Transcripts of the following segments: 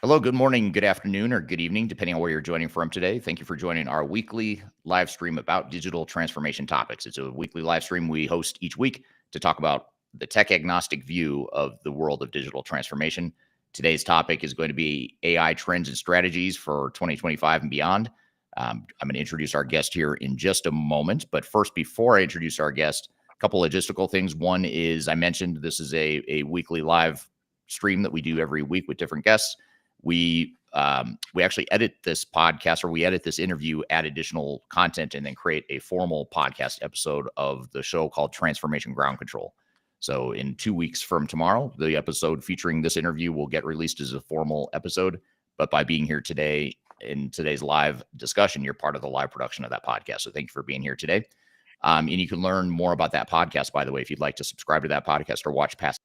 Hello, good morning, good afternoon, or good evening, depending on where you're joining from today. Thank you for joining our weekly live stream about digital transformation topics. It's a weekly live stream we host each week to talk about the tech agnostic view of the world of digital transformation. Today's topic is going to be AI trends and strategies for 2025 and beyond. I'm going to introduce our guest here in just a moment. But first, before I introduce our guest, a couple logistical things. One is I mentioned this is a weekly live stream that we do every week with different guests. We actually edit this podcast, or we edit this interview, add additional content, and then create a formal podcast episode of the show called Transformation Ground Control. So in 2 weeks from tomorrow, the episode featuring this interview will get released as a formal episode. But by being here today in today's live discussion, you're part of the live production of that podcast. So thank you for being here today. And you can learn more about that podcast, by the way, if you'd like to subscribe to that podcast or watch past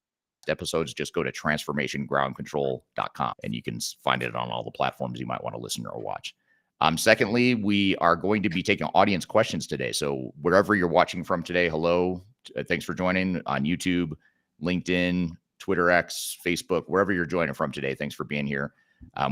episodes, just go to transformationgroundcontrol.com and you can find it on all the platforms you might want to listen or watch. Secondly, we are going to be taking audience questions today. So wherever you're watching from today, hello, thanks for joining on YouTube, LinkedIn, Twitter X, Facebook, wherever you're joining from today. Thanks for being here.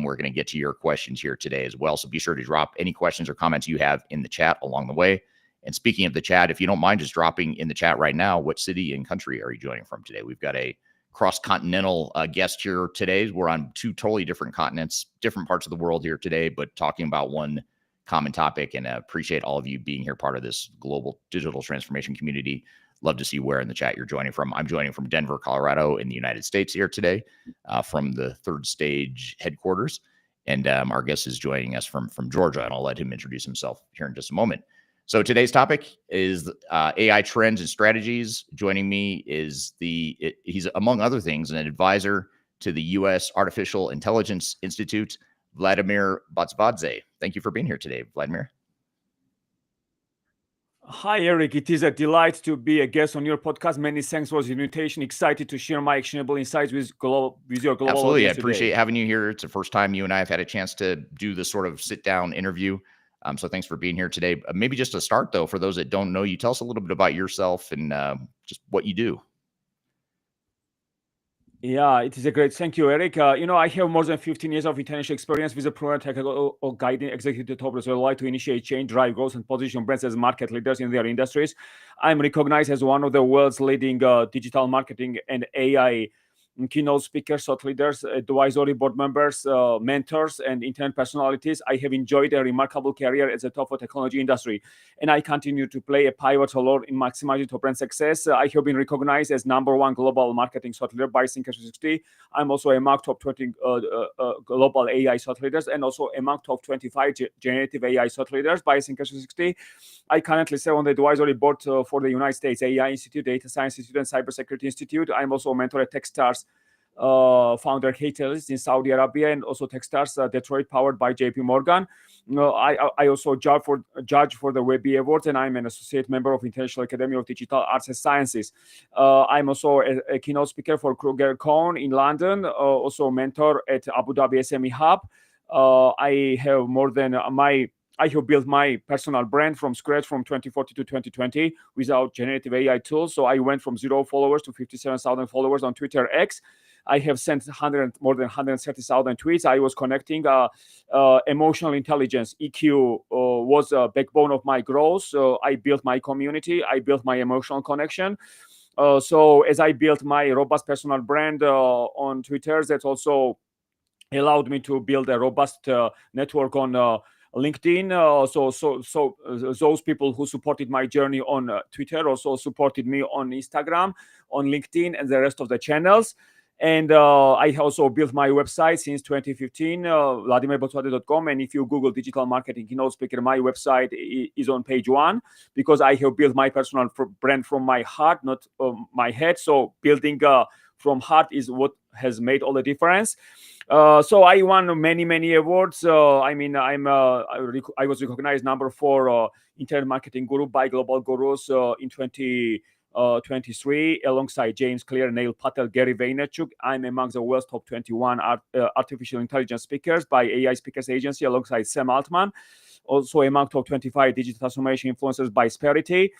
We're going to get to your questions here today as well. So be sure to drop any questions or comments you have in the chat along the way. And speaking of the chat, if you don't mind just dropping in the chat right now, what city and country are you joining from today? We've got a cross-continental guest here today. We're on two totally different continents, different parts of the world here today, but talking about one common topic, and appreciate all of you being here, part of this global digital transformation community. Love to see where in the chat you're joining from. I'm joining from Denver, Colorado in the United States here today from the Third Stage headquarters. And our guest is joining us from Georgia, and I'll let him introduce himself here in just a moment. So today's topic is AI trends and strategies. Joining me is he's, among other things, an advisor to the U.S. Artificial Intelligence Institute, Vladimer Botsvadze. Thank you for being here today, Vladimir. Hi, Eric. It is a delight to be a guest on your podcast. Many thanks for the invitation. Excited to share my actionable insights with your global Absolutely. audience I appreciate today. having you here. It's the first time you and I have had a chance to do this sort of sit-down interview. So thanks for being here today. Maybe just to start, though, for those that don't know you, tell us a little bit about yourself and just what you do. Yeah, it is a great. Thank you, Eric. I have more than 15 years of international experience with a proven technical or guiding executive top leaders who like to initiate change, drive growth, and position brands as market leaders in their industries. I'm recognized as one of the world's leading digital marketing and AI keynote speakers, thought leaders, advisory board members, mentors, and internet personalities. I have enjoyed a remarkable career at the top of the technology industry, and I continue to play a pivotal role in maximizing top brand success. I have been recognized as #1 global marketing thought leader by Thinker 360. I'm also among top 20 global AI thought leaders, and also among top 25 generative AI thought leaders by Thinker 360. I currently serve on the advisory board for the United States AI Institute, Data Science Institute, and Cybersecurity Institute. I'm also a mentor at Techstars founder Catalyst in Saudi Arabia, and also Techstars Detroit, powered by JP Morgan. I also judge for the Webby Awards, and I'm an associate member of International Academy of Digital Arts and Sciences. I'm also a keynote speaker for KrugerCon in London, also a mentor at Abu Dhabi SME Hub. I have built my personal brand from scratch from 2014 to 2020 without generative AI tools. So I went from 0 followers to 57,000 followers on Twitter X. I have sent more than 130,000 tweets. I was connecting emotional intelligence. EQ was a backbone of my growth. So I built my community. I built my emotional connection. So as I built my robust personal brand on Twitter, that also allowed me to build a robust network on LinkedIn. So those people who supported my journey on Twitter also supported me on Instagram, on LinkedIn, and the rest of the channels. And I also built my website since 2015, vladimerbotsvadze.com. And if you Google digital marketing keynote speaker, my website is on page 1, because I have built my personal brand from my heart, not my head. So building from heart is what has made all the difference. So I won many awards. I was recognized #4 internet marketing guru by Global Gurus in 2020. 23, alongside James Clear, Neil Patel, Gary Vaynerchuk. I'm among the world's top 21 artificial intelligence speakers by AI Speakers Agency, alongside Sam Altman. Also among top 25 digital transformation influencers by Sperity,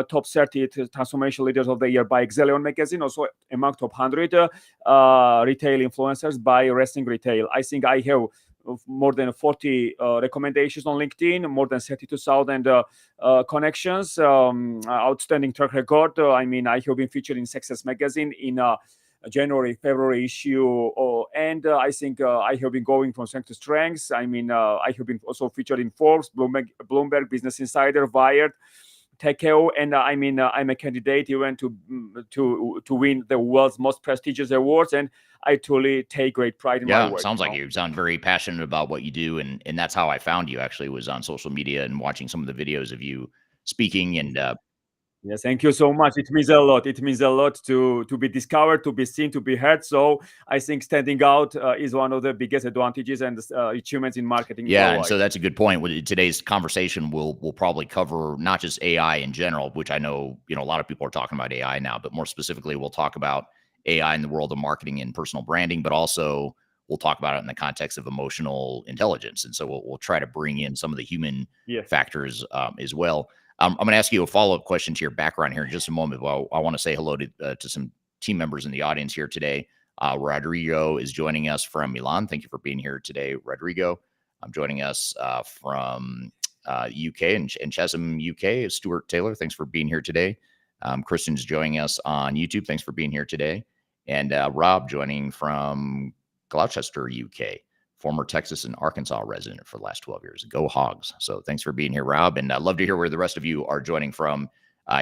top 30 transformation leaders of the year by Exelion magazine. Also among top 100 retail influencers by Wrestling Retail. I think I have more than 40 recommendations on LinkedIn, more than 32,000 connections, outstanding track record. I mean, I have been featured in Success magazine in January, February issue, and I think I have been going from strength to strength. I mean, I have been also featured in Forbes, Bloomberg, Business Insider, Wired, Techeo, and I mean, I'm a candidate even to win the world's most prestigious awards, and I truly take great pride in my Yeah, work. sounds like you sound very passionate about what you do, and that's how I found you. Actually, was on social media and watching some of the videos of you speaking, and Yes, thank you so much. It means a lot. It means a lot to be discovered, to be seen, to be heard. So I think standing out is one of the biggest advantages and achievements in marketing yeah, and worldwide. so that's a good point. With today's conversation, we'll probably cover not just AI in general, which I know a lot of people are talking about AI now, but more specifically, we'll talk about AI in the world of marketing and personal branding, but also we'll talk about it in the context of emotional intelligence. And so we'll try to bring in some of the human Yes. factors as well. I'm going to ask you a follow-up question to your background here in just a moment. Well, I want to say hello to some team members in the audience here today. Rodrigo is joining us from Milan. Thank you for being here today, Rodrigo. I'm joining us from UK and Chesham, UK, is Stuart Taylor. Thanks for being here today. Kristen's joining us on YouTube. Thanks for being here today. And Rob joining from Gloucester, UK, former Texas and Arkansas resident for the last 12 years. Go Hogs. So thanks for being here, Rob. And I'd love to hear where the rest of you are joining from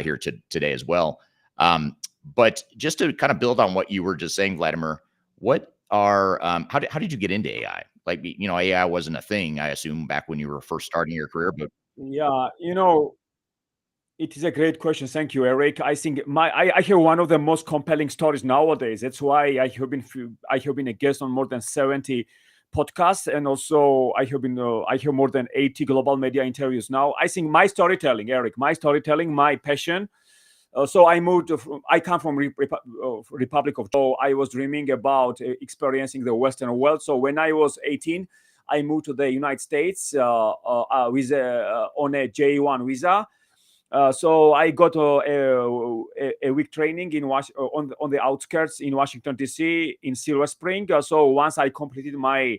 here today as well. But just to kind of build on what you were just saying, Vladimir, what are how did you get into AI? Like, AI wasn't a thing, I assume, back when you were first starting your career. But Yeah, it is a great question. Thank you, Eric. I think I have one of the most compelling stories nowadays. That's why I have been a guest on more than 70 podcasts, and also I have more than 80 global media interviews now. I think my storytelling, Eric, my passion. So I come from Republic of. So I was dreaming about experiencing the Western world. So when I was 18, I moved to the United States with on a J1 visa. So I got a week training in on the outskirts in Washington D.C. in Silver Spring. So once I completed my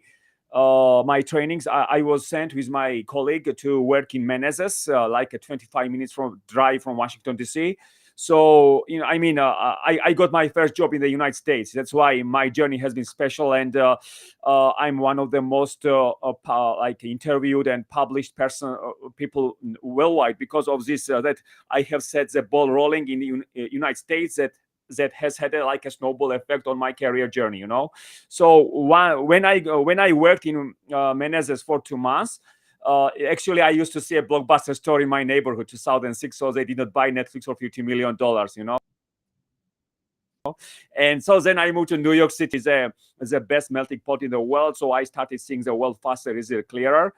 trainings, I was sent with my colleague to work in Menezes, like a 25 minutes drive from Washington D.C. So I got my first job in the United States. That's why my journey has been special, and I'm one of the most like interviewed and published people worldwide because of this. That I have set the ball rolling in the United States. That has had like a snowball effect on my career journey. So when I worked in Menezes for 2 months. Actually, I used to see a Blockbuster store in my neighborhood, 2006, so they did not buy Netflix for $50 million, And so then I moved to New York City, the best melting pot in the world. So I started seeing the world faster, easier, clearer.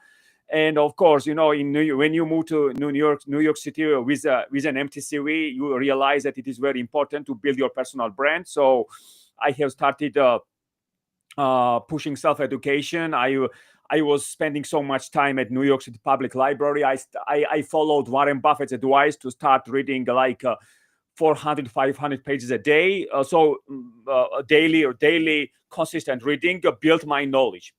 And of course, when you move to New York City with an empty CV, you realize that it is very important to build your personal brand. So I have started pushing self-education. I was spending so much time at New York City Public Library. I followed Warren Buffett's advice to start reading like 400, 500 pages a day. So daily consistent reading built my knowledge.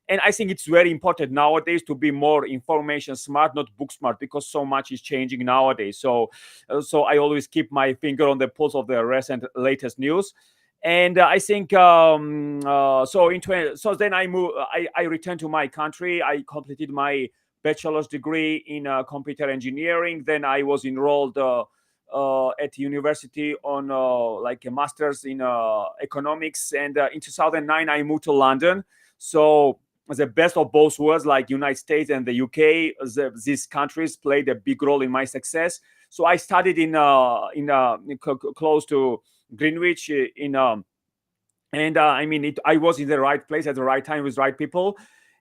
And I think it's very important nowadays to be more information smart, not book smart, because so much is changing nowadays. So I always keep my finger on the pulse of the latest news. And I think so then I moved. I returned to my country. I completed my bachelor's degree in computer engineering. Then I was enrolled at university on like a master's in economics. And in 2009, I moved to London. So the best of both worlds, like United States and the UK, these countries played a big role in my success. So I studied in close to Greenwich I was in the right place at the right time with right people,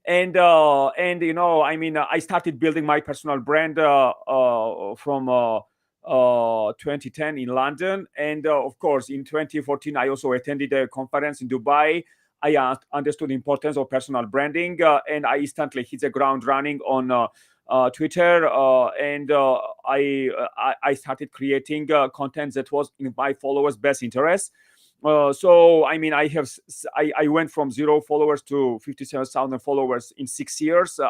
and I started building my personal brand from 2010 in London. And of course, in 2014, I also attended a conference in Dubai. I understood the importance of personal branding, and I instantly hit the ground running on Twitter, and I started creating content that was in my followers' best interest. So I mean, I went from 0 followers to 57,000 followers in 6 years.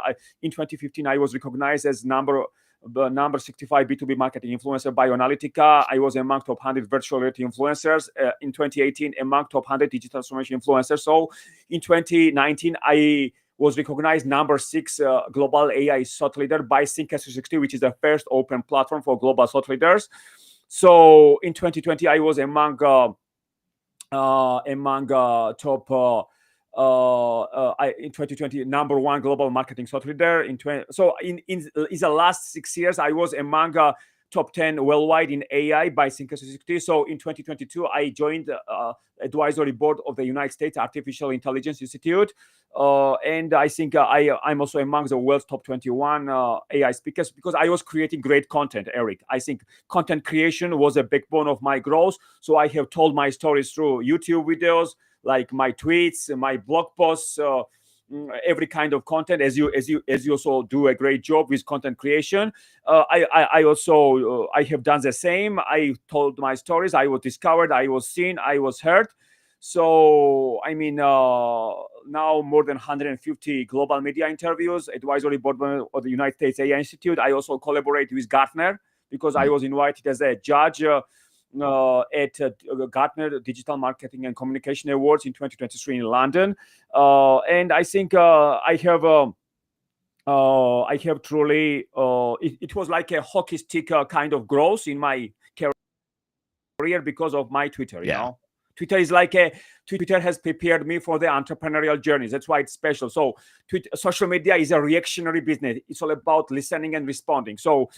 In 2015, I was recognized as number 65 B2B marketing influencer by Analytica. I was among top 100 virtual reality influencers. In 2018, among top 100 digital transformation influencers. So in 2019, I was recognized number 6 global AI thought leader by Think360, which is the first open platform for global thought leaders. So in 2020, I was among top in 2020 number 1 global marketing thought leader. In the last 6 years, I was among top 10 worldwide in AI by Think360. So in 2022, I joined advisory board of the United States Artificial Intelligence Institute. And I think I'm also among the world's top 21 AI speakers because I was creating great content, Eric. I think content creation was a backbone of my growth. So I have told my stories through YouTube videos, like my tweets, my blog posts, every kind of content. As you also do a great job with content creation. I also I have done the same. I told my stories. I was discovered. I was seen. I was heard. So I mean, now more than 150 global media interviews, advisory board member of the United States AI Institute. I also collaborate with Gartner because I was invited as a judge at Gartner Digital Marketing and Communication Awards in 2023 in London. And I think I have truly, it was like a hockey stick kind of growth in my career because of my Twitter, you know. Twitter is like Twitter has prepared me for the entrepreneurial journey. That's why it's special. So social media is a reactionary business. It's all about listening and responding. So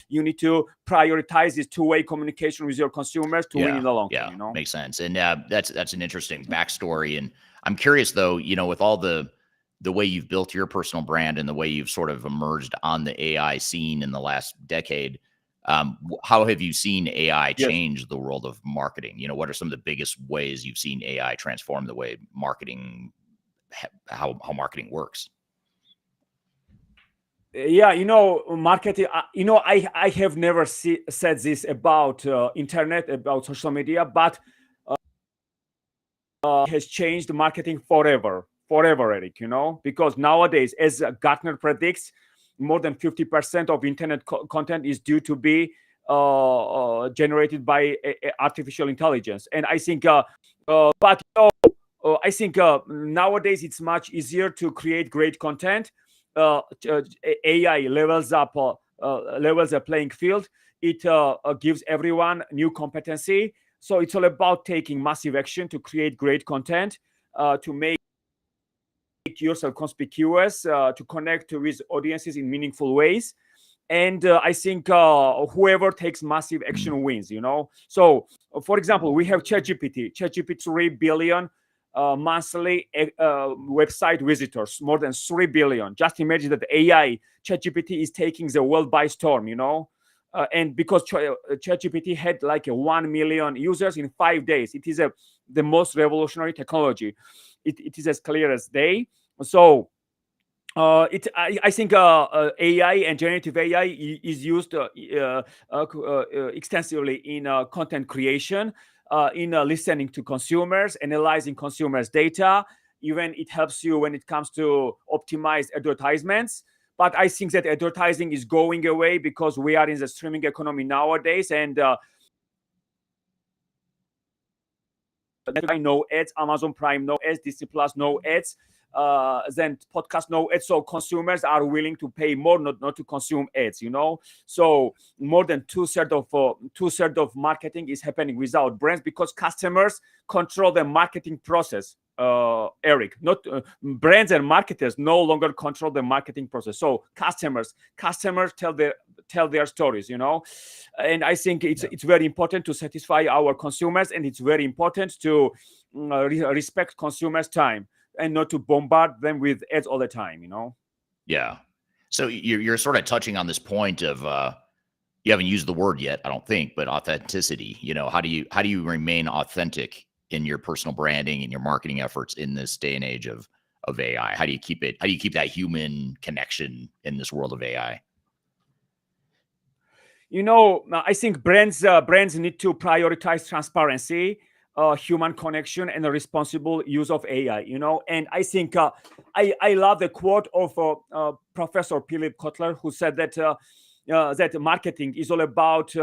you need to prioritize this two-way communication with your consumers to win in the long term. You know, makes sense. And that's an interesting backstory. And I'm curious, though, you know, with all the way you've built your personal brand and the way you've sort of emerged on the AI scene in the last decade, how have you seen AI change the world of marketing? You know, what are some of the biggest ways you've seen AI transform the way marketing, how marketing works? Yeah, you know, marketing, you know, I have never said this about internet, about social media, but has changed marketing forever, Eric, you know, because nowadays, as Gartner predicts, more than 50% of internet content is due to be generated by artificial intelligence. And I think, but you know, I think nowadays it's much easier to create great content. AI levels up the playing field. It gives everyone new competency. So it's all about taking massive action to create great content, to make yourself conspicuous, to connect with audiences in meaningful ways. And I think whoever takes massive action wins, you know. So, for example, we have ChatGPT. ChatGPT 3 billion monthly website visitors, more than 3 billion. Just imagine that AI, ChatGPT is taking the world by storm, you know. And because ChatGPT had like 1 million users in 5 days, it is the most revolutionary technology. It is as clear as day. So I think AI and generative AI is used extensively in content creation, in listening to consumers, analyzing consumers' data. Even it helps you when it comes to optimize advertisements. But I think that advertising is going away because we are in the streaming economy nowadays, and no ads, Amazon Prime no ads, Disney Plus no ads, then podcast no ads. So consumers are willing to pay more not to consume ads, you know. So more than two-thirds of marketing is happening without brands because customers control the marketing process. Eric, not brands and marketers no longer control the marketing process. So customers tell their stories, you know. And I think it's very important to satisfy our consumers, and it's very important to respect consumers' time and not to bombard them with ads all the time, you know. Yeah. So you're sort of touching on this point of You haven't used the word yet, I don't think, but authenticity. How do you remain authentic in your personal branding and your marketing efforts in this day and age of AI? How do you keep it? How do you keep that human connection in this world of AI? I think brands need to prioritize transparency, human connection, and the responsible use of AI. And I think I love the quote of Professor Philip Kotler, who said that marketing is all about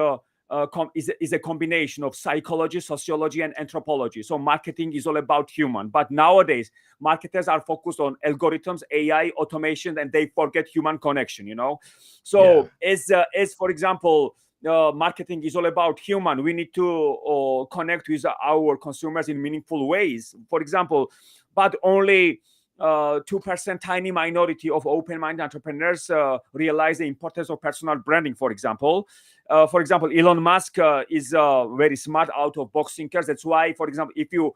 is a combination of psychology, sociology, and anthropology. So marketing is all about human. But nowadays, marketers are focused on algorithms, AI, automation, and they forget human connection. So as for example, marketing is all about human. We need to connect with our consumers in meaningful ways. For example, but only 2% tiny minority of open-minded entrepreneurs realize the importance of personal branding. For example, Elon Musk is very smart, out-of-box thinker. That's why, for example, if you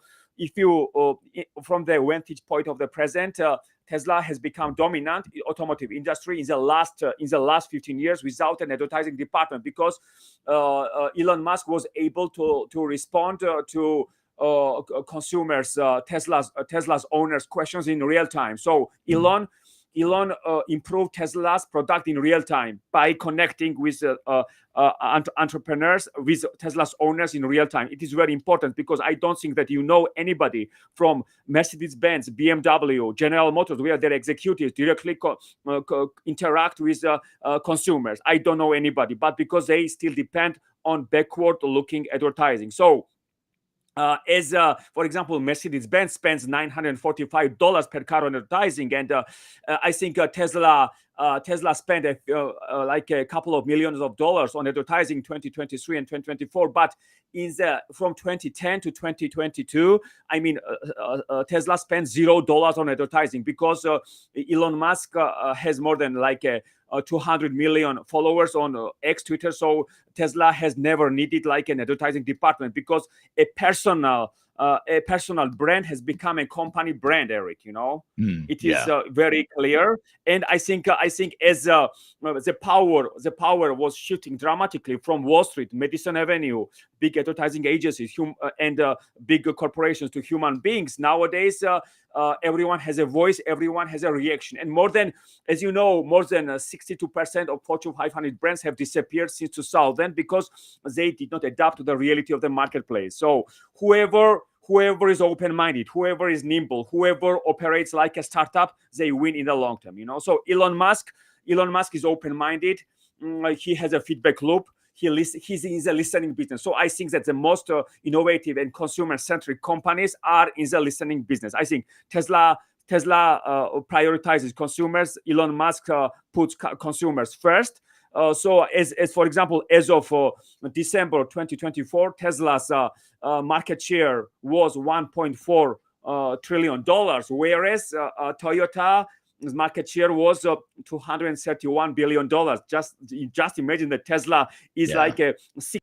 from the vantage point of the present, Tesla has become dominant in automotive industry in the last 15 years without an advertising department, because Elon Musk was able to respond to consumers, Tesla's owners' questions in real time. So Elon improved Tesla's product in real time by connecting with entrepreneurs, with Tesla's owners in real time. It is very important, because I don't think that anybody from Mercedes-Benz, BMW, General Motors, where their executives directly interact with consumers. I don't know anybody, but because they still depend on backward-looking advertising. So for example, Mercedes-Benz spends $945 per car on advertising, and I think Tesla spent like a couple of millions of dollars on advertising 2023 and 2024. But from 2010 to 2022, I mean, Tesla spent $0 on advertising, because Elon Musk has more than 200 million followers on X, Twitter. So Tesla has never needed like an advertising department, because a personal brand has become a company brand, Eric. It is very clear. And I think as the power was shifting dramatically from Wall Street, Madison Avenue, big advertising agencies, and big corporations, to human beings. Nowadays, everyone has a voice, everyone has a reaction. And more than 62% of Fortune 500 brands have disappeared since 2000, because they did not adapt to the reality of the marketplace. So whoever is open-minded, whoever is nimble, whoever operates like a startup, they win in the long term. So Elon Musk is open-minded. He has a feedback loop. He's in the listening business. So I think that the most innovative and consumer-centric companies are in the listening business. I think Tesla prioritizes consumers. Elon Musk puts consumers first. So as for example, as of December 2024, Tesla's market share was $1.4 trillion, whereas Toyota market share was $231 billion. Just imagine that Tesla is like a six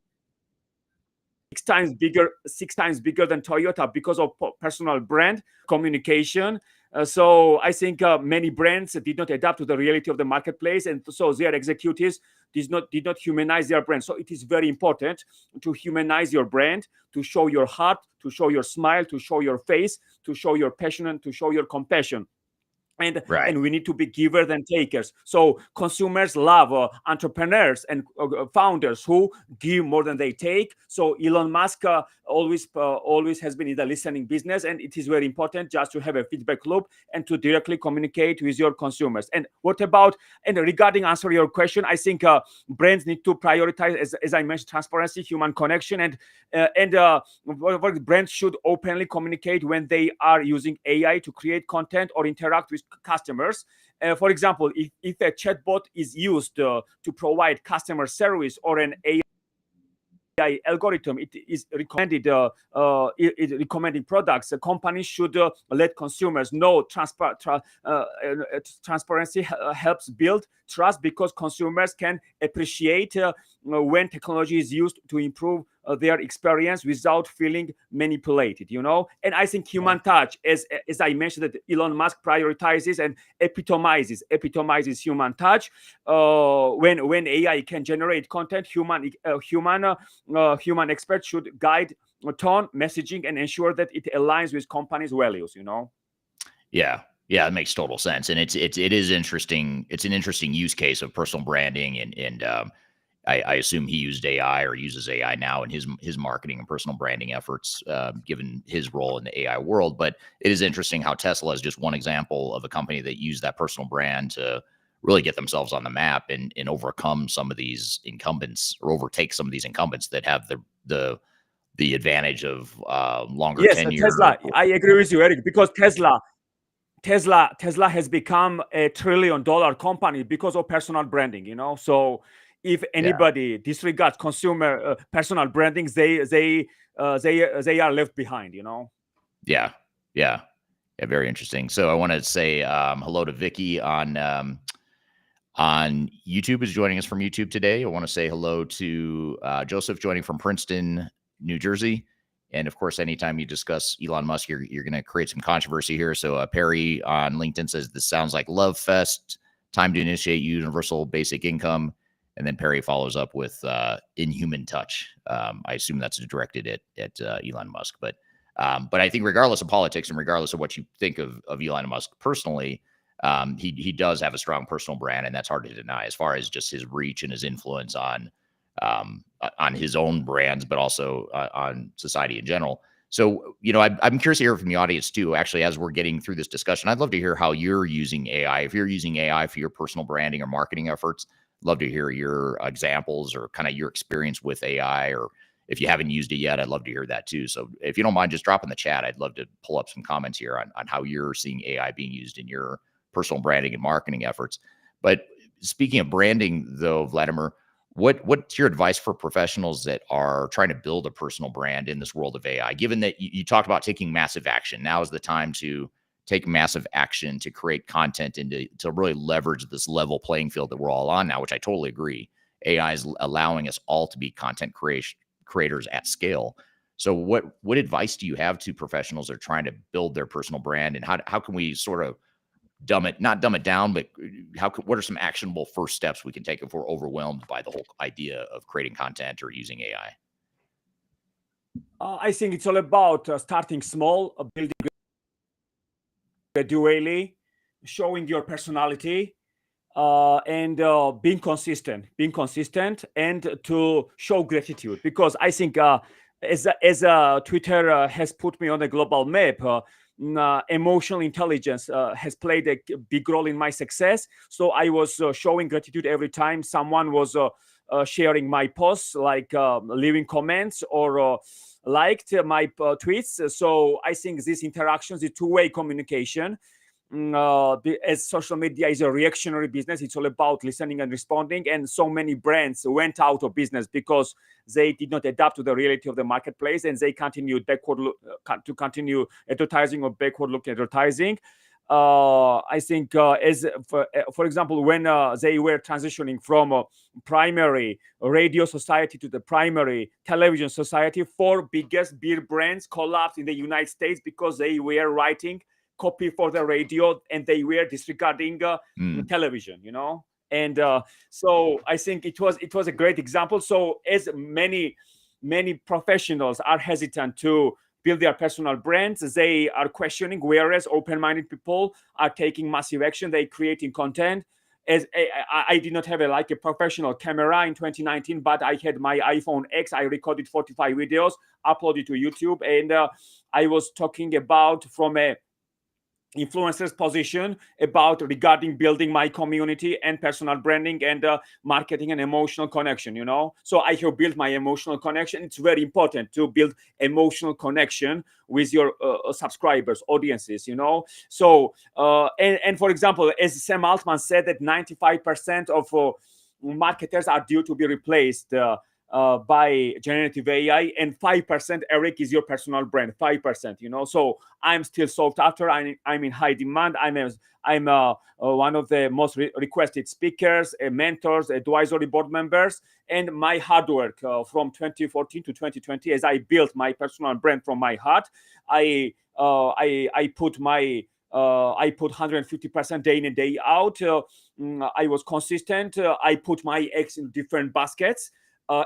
times bigger than Toyota, because of personal brand communication. So I think many brands did not adapt to the reality of the marketplace, and so their executives did not humanize their brand. So it is very important to humanize your brand, to show your heart, to show your smile, to show your face, to show your passion, and to show your compassion. And we need to be givers than takers. So consumers love entrepreneurs and founders who give more than they take. So Elon Musk always has been in the listening business, and it is very important just to have a feedback loop and to directly communicate with your consumers. And regarding answer your question, I think brands need to prioritize, as I mentioned, transparency, human connection, and brands should openly communicate when they are using AI to create content or interact with customers. For example, if a chatbot is used to provide customer service, or an AI algorithm, it is recommended recommending products, companies should let consumers know. Transparency helps build trust, because consumers can appreciate when technology is used to improve their experience without feeling manipulated, And I think human touch, as I mentioned, that Elon Musk prioritizes and epitomizes human touch. When AI can generate content, human experts should guide tone, messaging, and ensure that it aligns with companies' values. Yeah. Yeah, it makes total sense. And it is interesting. It's an interesting use case of personal branding. And I assume he used AI or uses AI now in his marketing and personal branding efforts, given his role in the AI world. But it is interesting how Tesla is just one example of a company that used that personal brand to really get themselves on the map and overcome some of these incumbents, or overtake some of these incumbents that have the advantage of longer Yes, tenure. Tesla. I agree with you, Eric, because Tesla has become a $1 trillion company because of personal branding. So if anybody disregards consumer personal branding, they are left behind. Yeah. Very interesting. So I want to say hello to Vicky on YouTube, is joining us from YouTube today. I want to say hello to Joseph, joining from Princeton, New Jersey. And of course, anytime you discuss Elon Musk, you're going to create some controversy here. So Perry on LinkedIn says, this sounds like love fest, time to initiate universal basic income. And then Perry follows up with inhuman touch. I assume that's directed at Elon Musk. But I think regardless of politics and regardless of what you think of Elon Musk personally, he does have a strong personal brand, and that's hard to deny, as far as just his reach and his influence on his own brands, but also on society in general. So, I'm curious to hear from the audience too, actually, as we're getting through this discussion. I'd love to hear how you're using AI. If you're using AI for your personal branding or marketing efforts, love to hear your examples or kind of your experience with AI, or if you haven't used it yet, I'd love to hear that too. So if you don't mind, just drop in the chat. I'd love to pull up some comments here on how you're seeing AI being used in your personal branding and marketing efforts. But speaking of branding, though, Vladimer, what's your advice for professionals that are trying to build a personal brand in this world of AI? Given that you talked about taking massive action, now is the time to take massive action to create content and to really leverage this level playing field that we're all on now, which I totally agree. AI is allowing us all to be content creators at scale. So what advice do you have to professionals that are trying to build their personal brand, and how can we sort of not dumb it down, but what are some actionable first steps we can take if we're overwhelmed by the whole idea of creating content or using AI? I think it's all about starting small, building gradually, showing your personality, and being consistent, and to show gratitude. Because I think as Twitter has put me on a global map, emotional intelligence has played a big role in my success. So I was showing gratitude every time someone was sharing my posts, like leaving comments or liked my tweets. So I think these interactions, the two-way communication, as social media is a reactionary business, it's all about listening and responding. And so many brands went out of business because they did not adapt to the reality of the marketplace, and they continued to continue advertising or backward-looking advertising. I think, for example, when they were transitioning from a primary radio society to the primary television society, 4 biggest beer brands collapsed in the United States because they were writing copy for the radio and they were disregarding television, And so I think it was a great example. So as many professionals are hesitant to build their personal brands, they are questioning, whereas open-minded people are taking massive action. They're creating content. As I did not have a professional camera in 2019, but I had my iPhone X. I recorded 45 videos, uploaded to YouTube, and I was talking about from a influencer's position regarding building my community and personal branding and marketing and emotional connection. So I have built my emotional connection. It's very important to build emotional connection with your subscribers, audiences. So and for example, as Sam Altman said, that 95% of marketers are due to be replaced by generative AI, and 5%, Eric, is your personal brand. 5%, So I'm still sought after. I'm in high demand. I'm one of the most requested speakers, mentors, advisory board members, and my hard work from 2014 to 2020, as I built my personal brand from my heart. I put 150% day in and day out. I was consistent. I put my eggs in different baskets.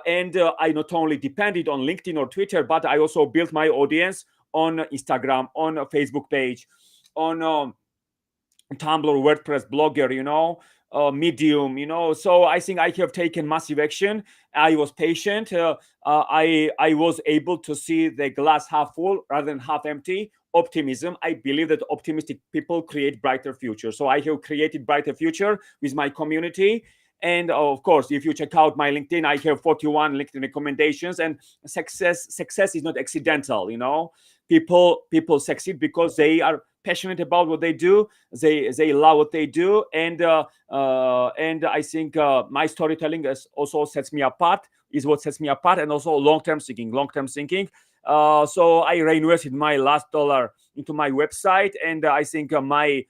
And I not only depended on LinkedIn or Twitter, but I also built my audience on Instagram, on a Facebook page, on Tumblr, WordPress, Blogger, Medium, So I think I have taken massive action. I was patient. I was able to see the glass half full rather than half empty. Optimism. I believe that optimistic people create brighter future. So I have created brighter future with my community. And of course, if you check out my LinkedIn, I have 41 LinkedIn recommendations. And success is not accidental. People succeed because they are passionate about what they do. They love what they do, and I think my storytelling also sets me apart. Is what sets me apart, and also long-term thinking. So I reinvested my last dollar into my website, and I think my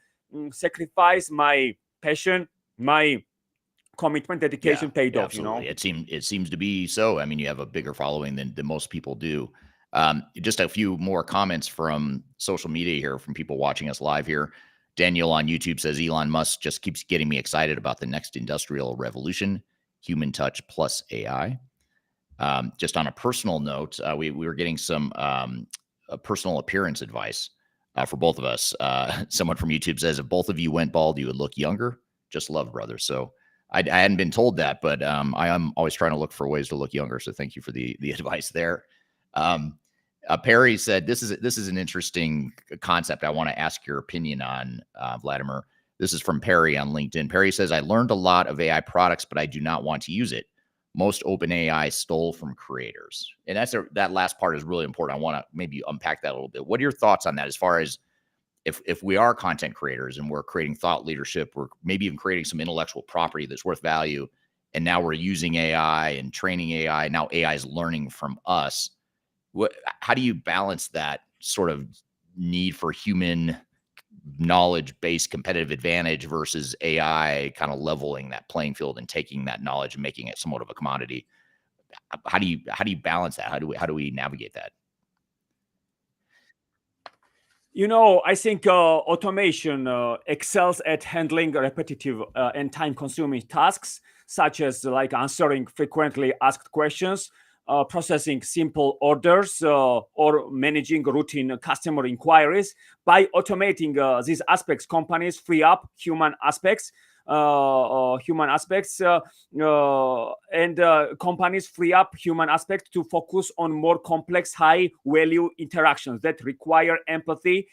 sacrifice, my passion, my commitment, dedication paid off. Absolutely. It seems to be so. I mean, you have a bigger following than most people do. Just a few more comments from social media here from people watching us live here. Daniel on YouTube says Elon Musk just keeps getting me excited about the next industrial revolution, human touch plus AI. Just on a personal note, we were getting some personal appearance advice for both of us. Someone from YouTube says if both of you went bald, you would look younger. Just love, brother. So I hadn't been told that, but I am always trying to look for ways to look younger. So thank you for the advice there. Perry said this is an interesting concept. I want to ask your opinion on, Vladimer. This is from Perry on LinkedIn. Perry says, I learned a lot of AI products, but I do not want to use it. Most OpenAI stole from creators. And that last part is really important. I want to maybe unpack that a little bit. What are your thoughts on that as far as if we are content creators and we're creating thought leadership, we're maybe even creating some intellectual property that's worth value, and now we're using AI and training AI, now AI is learning from us. How do you balance that sort of need for human knowledge-based competitive advantage versus AI kind of leveling that playing field and taking that knowledge and making it somewhat of a commodity? How do you balance that? How do we navigate that? I think automation excels at handling repetitive and time-consuming tasks, such as like answering frequently asked questions, processing simple orders, or managing routine customer inquiries. By automating these aspects, companies free up human aspects, and companies free up human aspects to focus on more complex, high-value interactions that require empathy,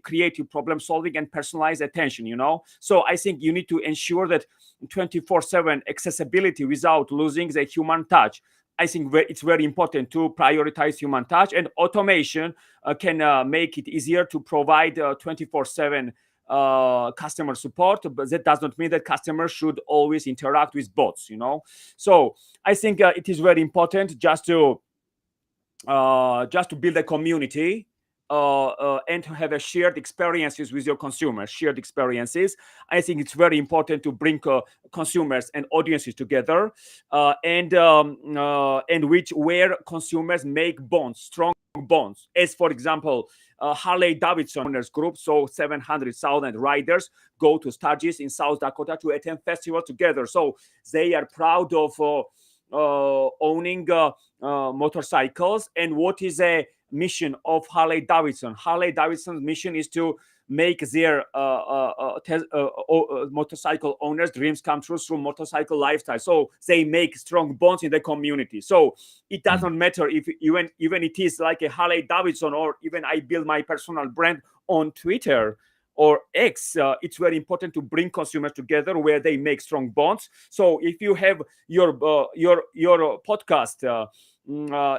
creative problem solving, and personalized attention. So I think you need to ensure that 24/7 accessibility without losing the human touch. I think it's very important to prioritize human touch, and automation can make it easier to provide 24/7 customer support, but that does not mean that customers should always interact with bots. So I think it is very important just to build a community and to have a shared experiences with your consumers. Shared experiences. I think it's very important to bring consumers and audiences together, and where consumers make bonds, strong bonds. As for example, Harley Davidson owners group, so 700,000 riders go to Sturgis in South Dakota to attend festival together. So they are proud of owning motorcycles. And what is a mission of Harley Davidson? Harley Davidson's mission is to make their motorcycle owners' dreams come true through motorcycle lifestyle. So they make strong bonds in the community. So it doesn't matter if even it is like a Harley Davidson, or even I build my personal brand on Twitter or X. It's very important to bring consumers together where they make strong bonds. So if you have your podcast,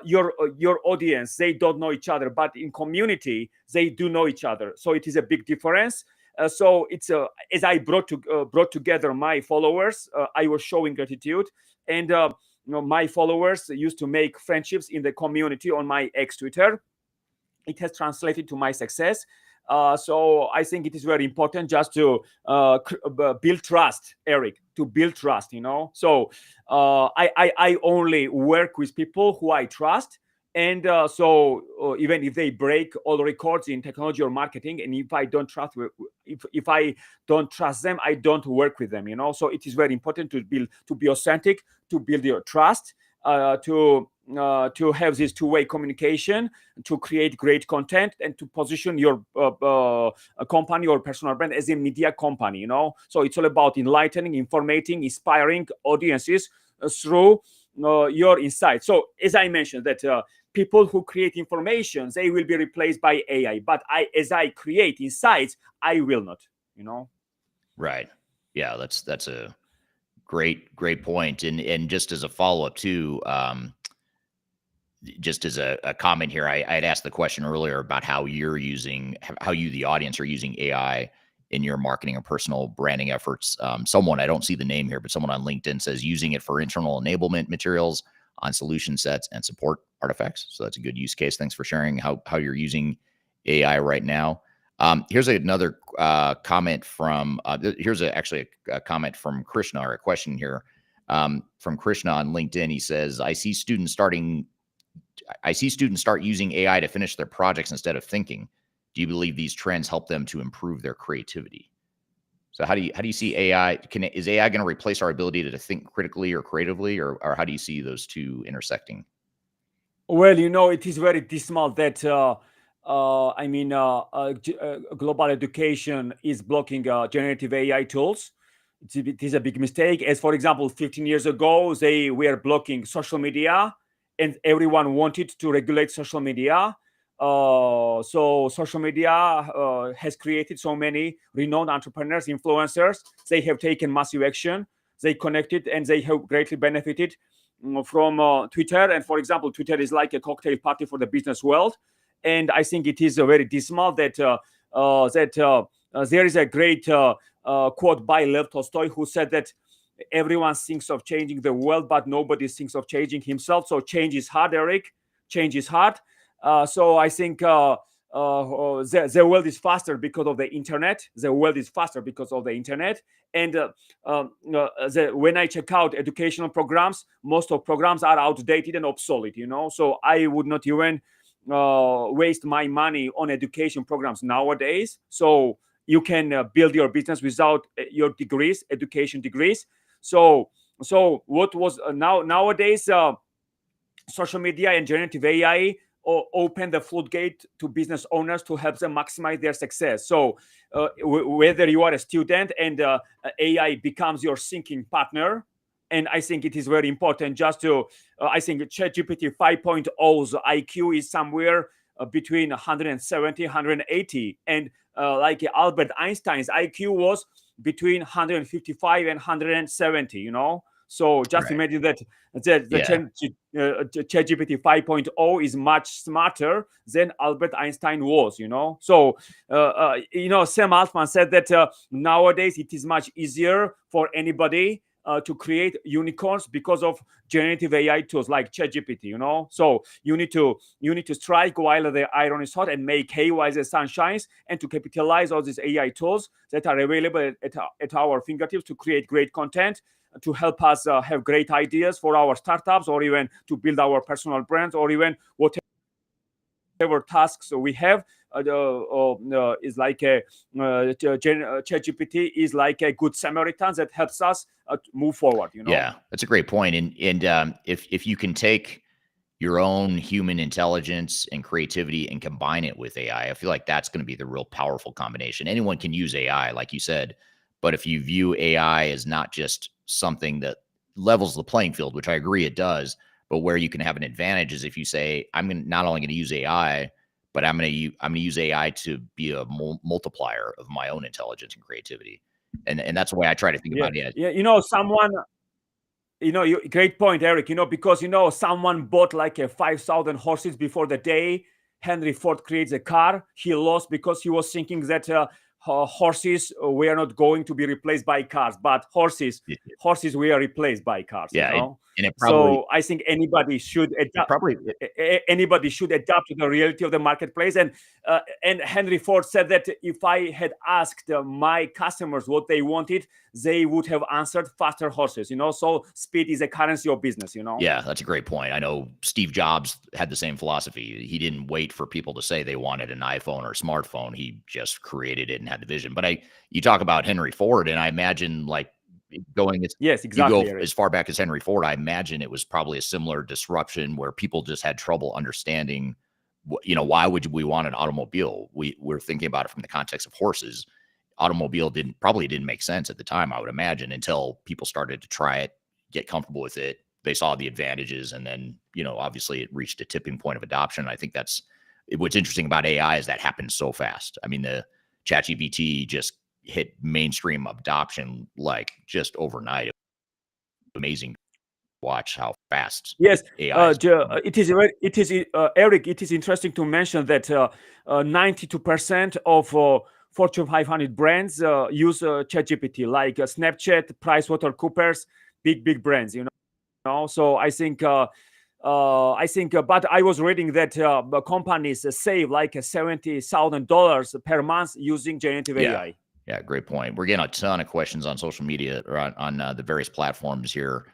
your audience, they don't know each other, but in community they do know each other. So it is a big difference. So it's as I brought together my followers, I was showing gratitude, and my followers used to make friendships in the community on my ex Twitter. It has translated to my success. So I think it is very important just to build trust, Eric, to build trust, So I only work with people who I trust. And even if they break all the records in technology or marketing, and if I don't trust, if I don't trust them, I don't work with them. So it is very important to be authentic, to build your trust, to have this two-way communication, to create great content, and to position your company or personal brand as a media company. So it's all about enlightening, informating, inspiring audiences through your insights. So as I mentioned, that people who create information, they will be replaced by AI. But as I create insights, I will not. Right. Yeah, that's a great point. And just as a follow-up too, just as a comment here, I had asked the question earlier about how you, the audience, are using AI in your marketing or personal branding efforts. Someone, I don't see the name here, but someone on LinkedIn says using it for internal enablement materials on solution sets and support artifacts. So that's a good use case. Thanks for sharing how you're using AI right now. Here's another comment from, actually a comment from Krishna, or a question here from Krishna on LinkedIn. He says, I see students start using AI to finish their projects instead of thinking. Do you believe these trends help them to improve their creativity? So how do you see AI? Is AI going to replace our ability to think critically or creatively, or how do you see those two intersecting? Well, it is very dismal that global education is blocking generative AI tools. It is a big mistake. As for example, 15 years ago, they were blocking social media, and everyone wanted to regulate social media. So social media has created so many renowned entrepreneurs, influencers. They have taken massive action. They connected, and they have greatly benefited from Twitter. And for example, Twitter is like a cocktail party for the business world. And I think it is very dismal that there is a great quote by Lev Tolstoy, who said that everyone thinks of changing the world, but nobody thinks of changing himself. So change is hard, Eric. Change is hard. So I think the world is faster because of the internet. The world is faster because of the internet. And when I check out educational programs, most of programs are outdated and obsolete. So I would not even waste my money on education programs nowadays. So you can build your business without your degrees, education degrees. So what was nowadays social media and generative AI open the floodgate to business owners to help them maximize their success. So whether you are a student and AI becomes your thinking partner, and I think it is very important just to, I think ChatGPT 5.0's IQ is somewhere between 170, 180. And like Albert Einstein's IQ was between 155 and 170, So just Right. imagine that ChatGPT 5.0 is much smarter than Albert Einstein was, So, Sam Altman said that nowadays it is much easier for anybody to create unicorns because of generative AI tools like ChatGPT, So you need to strike while the iron is hot and make hay while the sun shines, and to capitalize all these AI tools that are available at our fingertips to create great content, to help us have great ideas for our startups, or even to build our personal brands, or even whatever tasks we have. Is like a ChatGPT is like a good Samaritan that helps us move forward. Yeah, that's a great point. And if you can take your own human intelligence and creativity and combine it with AI, I feel like that's going to be the real powerful combination. Anyone can use AI, like you said, but if you view AI as not just something that levels the playing field, which I agree it does, but where you can have an advantage is if you say, not only going to use AI, but I'm going to use AI to be a multiplier of my own intelligence and creativity. And that's the way I try to think about it. Yeah, someone, great point, Eric, because, someone bought like a 5,000 horses before the day Henry Ford creates a car. He lost because he was thinking that horses we are not going to be replaced by cars, but horses we are replaced by cars. Yeah, and it probably So I think anybody should it adapt. probably Anybody should adapt to the reality of the marketplace. And Henry Ford said that if I had asked my customers what they wanted, they would have answered faster horses. So speed is a currency of business. Yeah, that's a great point. I know Steve Jobs had the same philosophy. He didn't wait for people to say they wanted an iPhone or a smartphone. He just created it and had the vision. But you talk about Henry Ford, and I imagine like going as Yes, you go exactly, Eric. as far back as Henry Ford, I imagine it was probably a similar disruption where people just had trouble understanding, why would we want an automobile? We're thinking about it from the context of horses. Automobile probably didn't make sense at the time, I would imagine, until people started to try it, get comfortable with it. They saw the advantages, and then, obviously it reached a tipping point of adoption. I think that's what's interesting about AI is that happened so fast. I mean, the ChatGPT just hit mainstream adoption like just overnight. Amazing to watch how fast Yes, AI is. it is Eric. It is interesting to mention that 92% of Fortune 500 brands use ChatGPT, like Snapchat, PricewaterhouseCoopers, big brands. So I think, but I was reading that companies save like $70,000 per month using generative AI. Yeah, great point. We're getting a ton of questions on social media or on the various platforms here,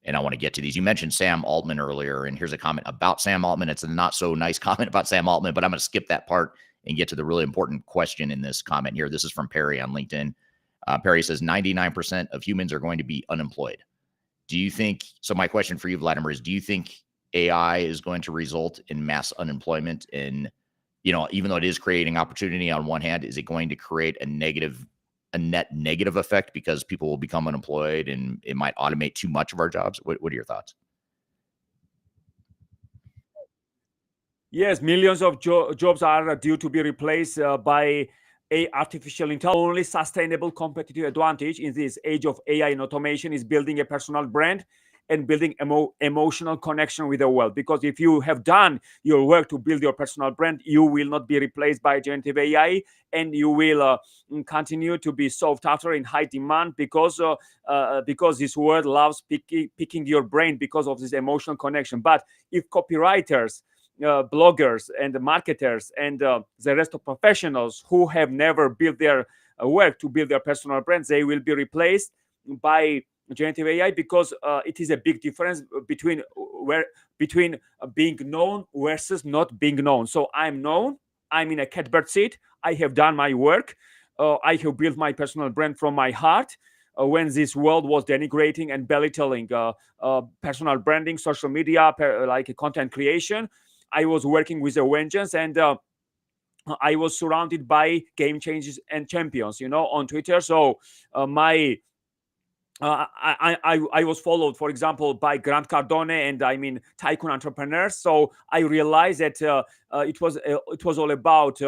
and I want to get to these. You mentioned Sam Altman earlier, and here's a comment about Sam Altman. It's a not so nice comment about Sam Altman, but I'm going to skip that part and get to the really important question in this comment here. This is from Perry on LinkedIn. Perry says 99% of humans are going to be unemployed. Do you think, so my question for you, Vladimer, is do you think AI is going to result in mass unemployment? And, even though it is creating opportunity on one hand, is it going to create a net negative effect because people will become unemployed and it might automate too much of our jobs? What are your thoughts? Yes, millions of jobs are due to be replaced by artificial intelligence. Only sustainable competitive advantage in this age of AI and automation is building a personal brand and building emotional connection with the world. Because if you have done your work to build your personal brand, you will not be replaced by generative AI, and you will continue to be sought after in high demand because this world loves picking your brain because of this emotional connection. But if copywriters, bloggers and marketers and the rest of professionals who have never built their work to build their personal brands, they will be replaced by generative AI, because it is a big difference between being known versus not being known. So I'm known, I'm in a catbird seat, I have done my work, I have built my personal brand from my heart. When this world was denigrating and belittling personal branding, social media, like content creation, I was working with a vengeance, and I was surrounded by game changers and champions, on Twitter. So I was followed, for example, by Grant Cardone and tycoon entrepreneurs. So I realized that it was all about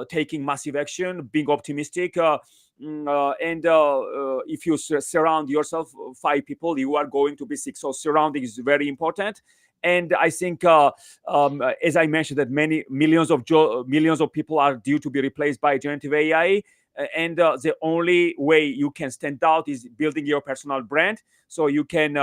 taking massive action, being optimistic, and if you surround yourself 5 people, you are going to be 6. So surrounding is very important. And I think, as I mentioned, that millions of people are due to be replaced by generative AI. And the only way you can stand out is building your personal brand. So you can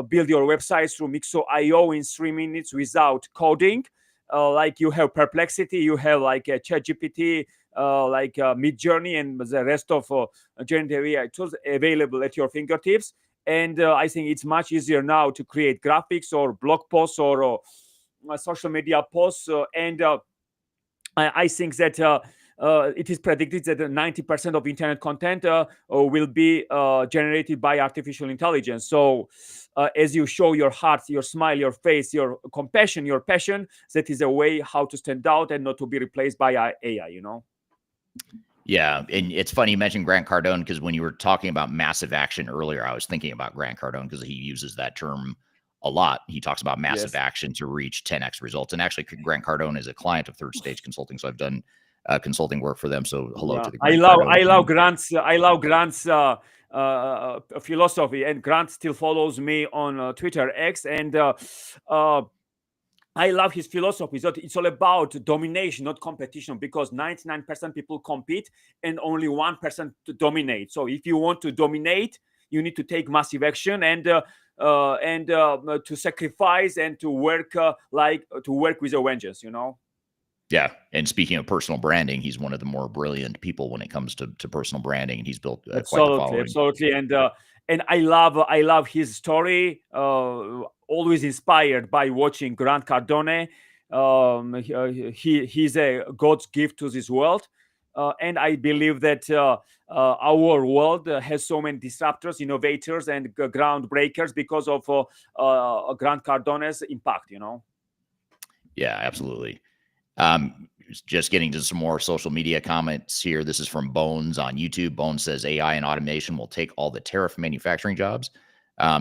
build your website through Mixo.io in 3 minutes without coding. Like you have Perplexity, you have like a ChatGPT, like Midjourney, and the rest of generative AI tools available at your fingertips. And I think it's much easier now to create graphics or blog posts or social media posts. I think that it is predicted that 90% of internet content will be generated by artificial intelligence. So as you show your heart, your smile, your face, your compassion, your passion, that is a way how to stand out and not to be replaced by AI. Yeah, and it's funny you mentioned Grant Cardone, because when you were talking about massive action earlier, I was thinking about Grant Cardone because he uses that term a lot. He talks about massive action to reach 10x results. And actually, Grant Cardone is a client of Third Stage Consulting, so I've done consulting work for them. So hello to the Grant I love Grant's philosophy, and Grant still follows me on Twitter X, and I love his philosophy. So it's all about domination, not competition, because 99% people compete and only 1% to dominate. So if you want to dominate, you need to take massive action and to sacrifice and to work to work with a vengeance. Yeah. And speaking of personal branding, he's one of the more brilliant people when it comes to personal branding, and he's built quite the Absolutely, following. absolutely, and I love his story. Always inspired by watching Grant Cardone. He's a God's gift to this world, and I believe that our world has so many disruptors, innovators, and groundbreakers because of Grant Cardone's impact. Yeah, absolutely. Just getting to some more social media comments here. This is from Bones on YouTube. Bones says AI and automation will take all the tariff manufacturing jobs.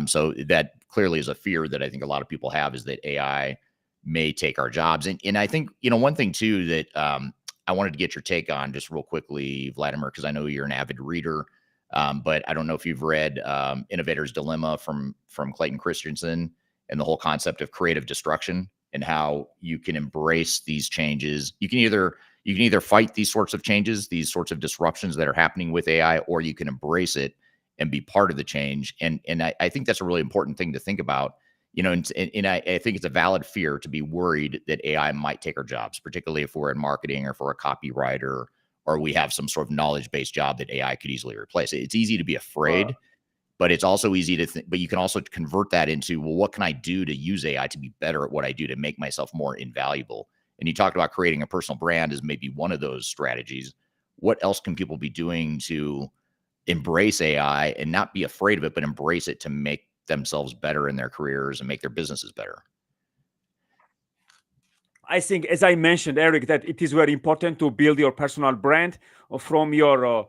So that clearly is a fear that I think a lot of people have, is that AI may take our jobs. And I think, one thing too that I wanted to get your take on just real quickly, Vladimir, because I know you're an avid reader. But I don't know if you've read Innovator's Dilemma from Clayton Christensen, and the whole concept of creative destruction, and how you can embrace these changes. You can either fight these sorts of changes, these sorts of disruptions that are happening with AI, or you can embrace it and be part of the change. And I think that's a really important thing to think about. And I think it's a valid fear to be worried that AI might take our jobs, particularly if we're in marketing or if we're a copywriter, or we have some sort of knowledge-based job that AI could easily replace. It's easy to be afraid, but it's also easy to think, but you can also convert that into, well, what can I do to use AI to be better at what I do, to make myself more invaluable? And you talked about creating a personal brand as maybe one of those strategies. What else can people be doing to embrace AI and not be afraid of it, but embrace it to make themselves better in their careers and make their businesses better? I think, as I mentioned, Eric, that it is very important to build your personal brand from your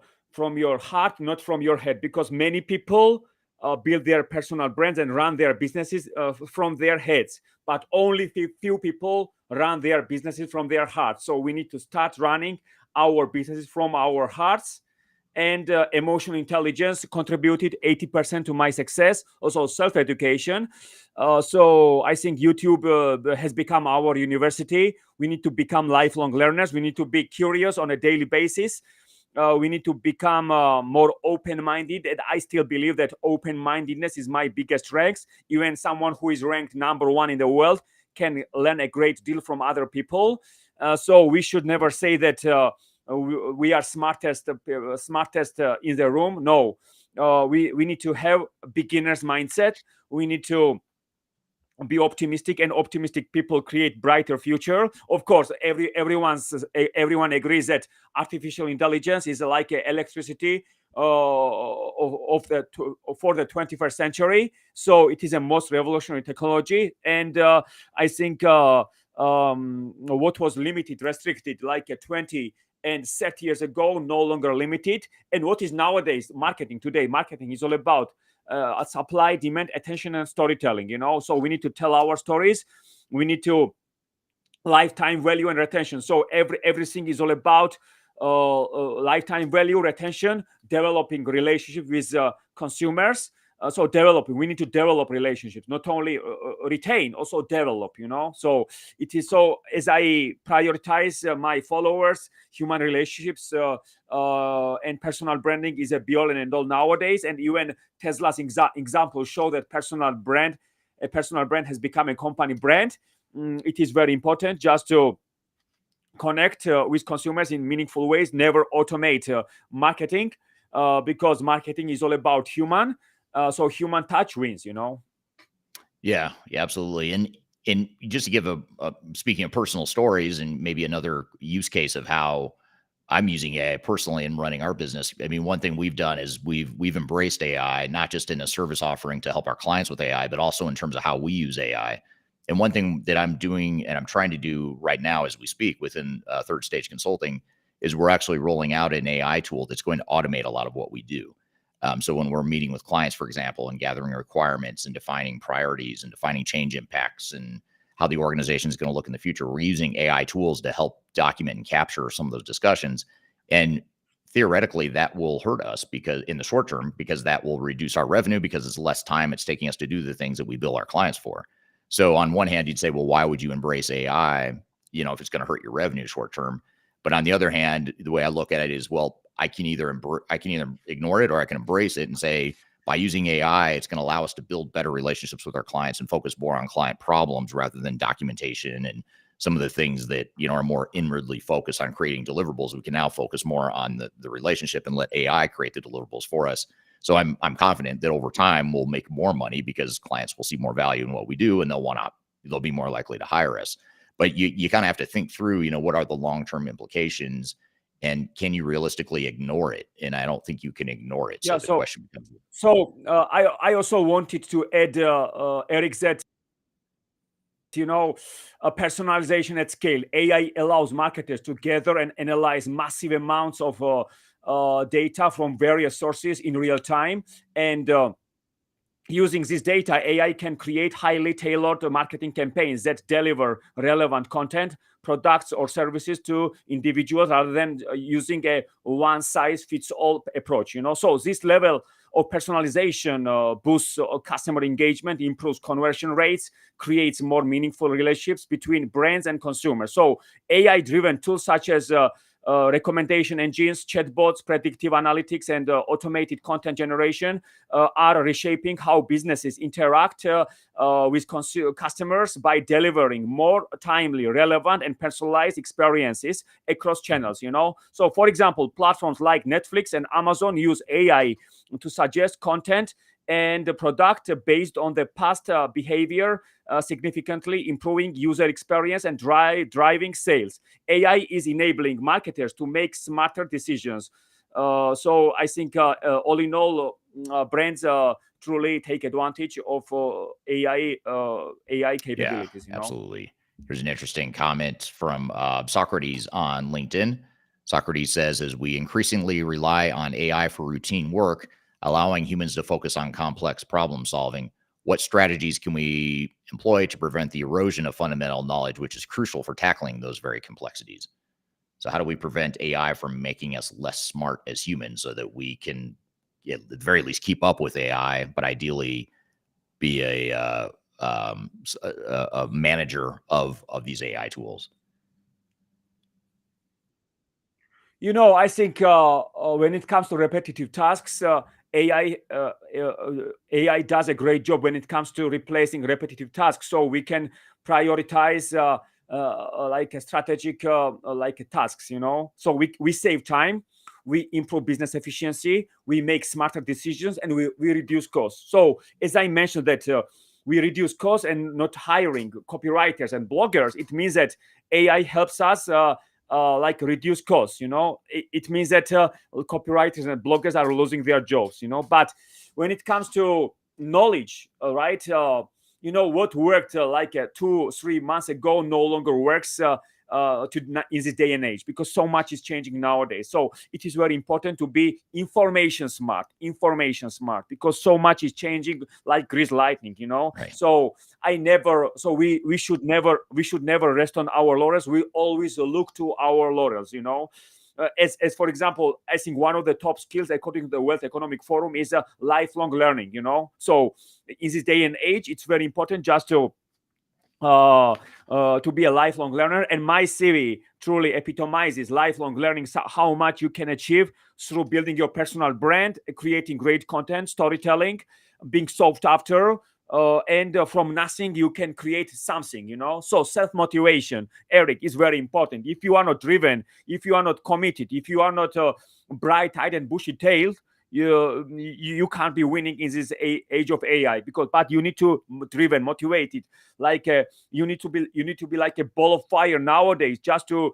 heart, not from your head, because many people build their personal brands and run their businesses from their heads, but only few people run their businesses from their hearts. So we need to start running our businesses from our hearts. And emotional intelligence contributed 80% to my success. Also, self-education. So I think YouTube has become our university. We need to become lifelong learners. We need to be curious on a daily basis. We need to become more open-minded, and I still believe that open-mindedness is my biggest strength. Even someone who is ranked number one in the world can learn a great deal from other people. So we should never say that we are smartest in the room. No, we need to have beginner's mindset. We need to be optimistic, and optimistic people create brighter future. Of course, everyone agrees that artificial intelligence is like electricity for the 21st century. So it is a most revolutionary technology, and I think what was limited, restricted like 20 and 30 years ago, no longer limited. And what is nowadays marketing? Today, marketing is all about supply, demand, attention, and storytelling. So we need to tell our stories. We need to lifetime value and retention. So everything is all about lifetime value, retention, developing relationship with consumers. So we need to develop relationships, not only retain, also develop. So it is, so as I prioritize my followers, human relationships and personal branding is a be all and end all nowadays. And even Tesla's example show that a personal brand has become a company brand. It is very important just to connect with consumers in meaningful ways. Never automate marketing, because marketing is all about human. So human touch wins. Yeah, absolutely. And just to give a speaking of personal stories, and maybe another use case of how I'm using AI personally in running our business. I mean, one thing we've done is we've embraced AI, not just in a service offering to help our clients with AI, but also in terms of how we use AI. And one thing that I'm doing and I'm trying to do right now as we speak within Third Stage Consulting is we're actually rolling out an AI tool that's going to automate a lot of what we do. So when we're meeting with clients, for example, and gathering requirements and defining priorities and defining change impacts and how the organization is going to look in the future, we're using AI tools to help document and capture some of those discussions. And theoretically, that will hurt us because in the short term, because that will reduce our revenue, because it's less time it's taking us to do the things that we bill our clients for. So on one hand, you'd say, well, why would you embrace AI, if it's going to hurt your revenue short term? But on the other hand, the way I look at it is, well, I can either ignore it or I can embrace it and say, by using AI, it's going to allow us to build better relationships with our clients and focus more on client problems rather than documentation and some of the things that are more inwardly focused on creating deliverables. We can now focus more on the relationship and let AI create the deliverables for us. So I'm confident that over time we'll make more money because clients will see more value in what we do and they'll be more likely to hire us. But you kind of have to think through, what are the long-term implications and can you realistically ignore it? And I don't think you can ignore it. Yeah. So the question becomes, I also wanted to add, Eric, that personalization at scale. AI allows marketers to gather and analyze massive amounts of data from various sources in real time, and using this data, AI can create highly tailored marketing campaigns that deliver relevant content, products, or services to individuals rather than using a one-size-fits-all approach. So this level of personalization boosts customer engagement, improves conversion rates, creates more meaningful relationships between brands and consumers. So AI-driven tools such as recommendation engines, chatbots, predictive analytics, and automated content generation are reshaping how businesses interact with customers by delivering more timely, relevant, and personalized experiences across channels. So for example, platforms like Netflix and Amazon use AI to suggest content and the product based on the past behavior, significantly improving user experience and driving sales. AI is enabling marketers to make smarter decisions. So I think all in all, brands truly take advantage of AI capabilities. Yeah, absolutely. Here's an interesting comment from Socrates on LinkedIn. Socrates says, as we increasingly rely on AI for routine work, allowing humans to focus on complex problem solving, what strategies can we employ to prevent the erosion of fundamental knowledge, which is crucial for tackling those very complexities? So how do we prevent AI from making us less smart as humans so that we can, at the very least, keep up with AI, but ideally be a manager of these AI tools? I think when it comes to repetitive tasks, AI does a great job when it comes to replacing repetitive tasks. So we can prioritize like a strategic tasks. So we save time, we improve business efficiency, we make smarter decisions, and we reduce costs. So as I mentioned that we reduce costs and not hiring copywriters and bloggers, it means that AI helps us reduce costs. It means that copywriters and bloggers are losing their jobs. But when it comes to knowledge, right, what worked 2-3 months ago no longer works in this day and age, because so much is changing nowadays. So it is very important to be information smart, because so much is changing like grease lightning. Right. So we should never rest on our laurels. We always look to our laurels. As for example, I think one of the top skills according to the World Economic Forum is lifelong learning. So in this day and age, it's very important just to be a lifelong learner. And my CV truly epitomizes lifelong learning, how much you can achieve through building your personal brand, creating great content, storytelling, being sought after, and from nothing you can create something. So self-motivation, Eric, is very important. If you are not driven, if you are not committed, if you are not bright-eyed and bushy-tailed, you can't be winning in this age of AI, but you need to driven, motivated, like you need to be like a ball of fire nowadays, just to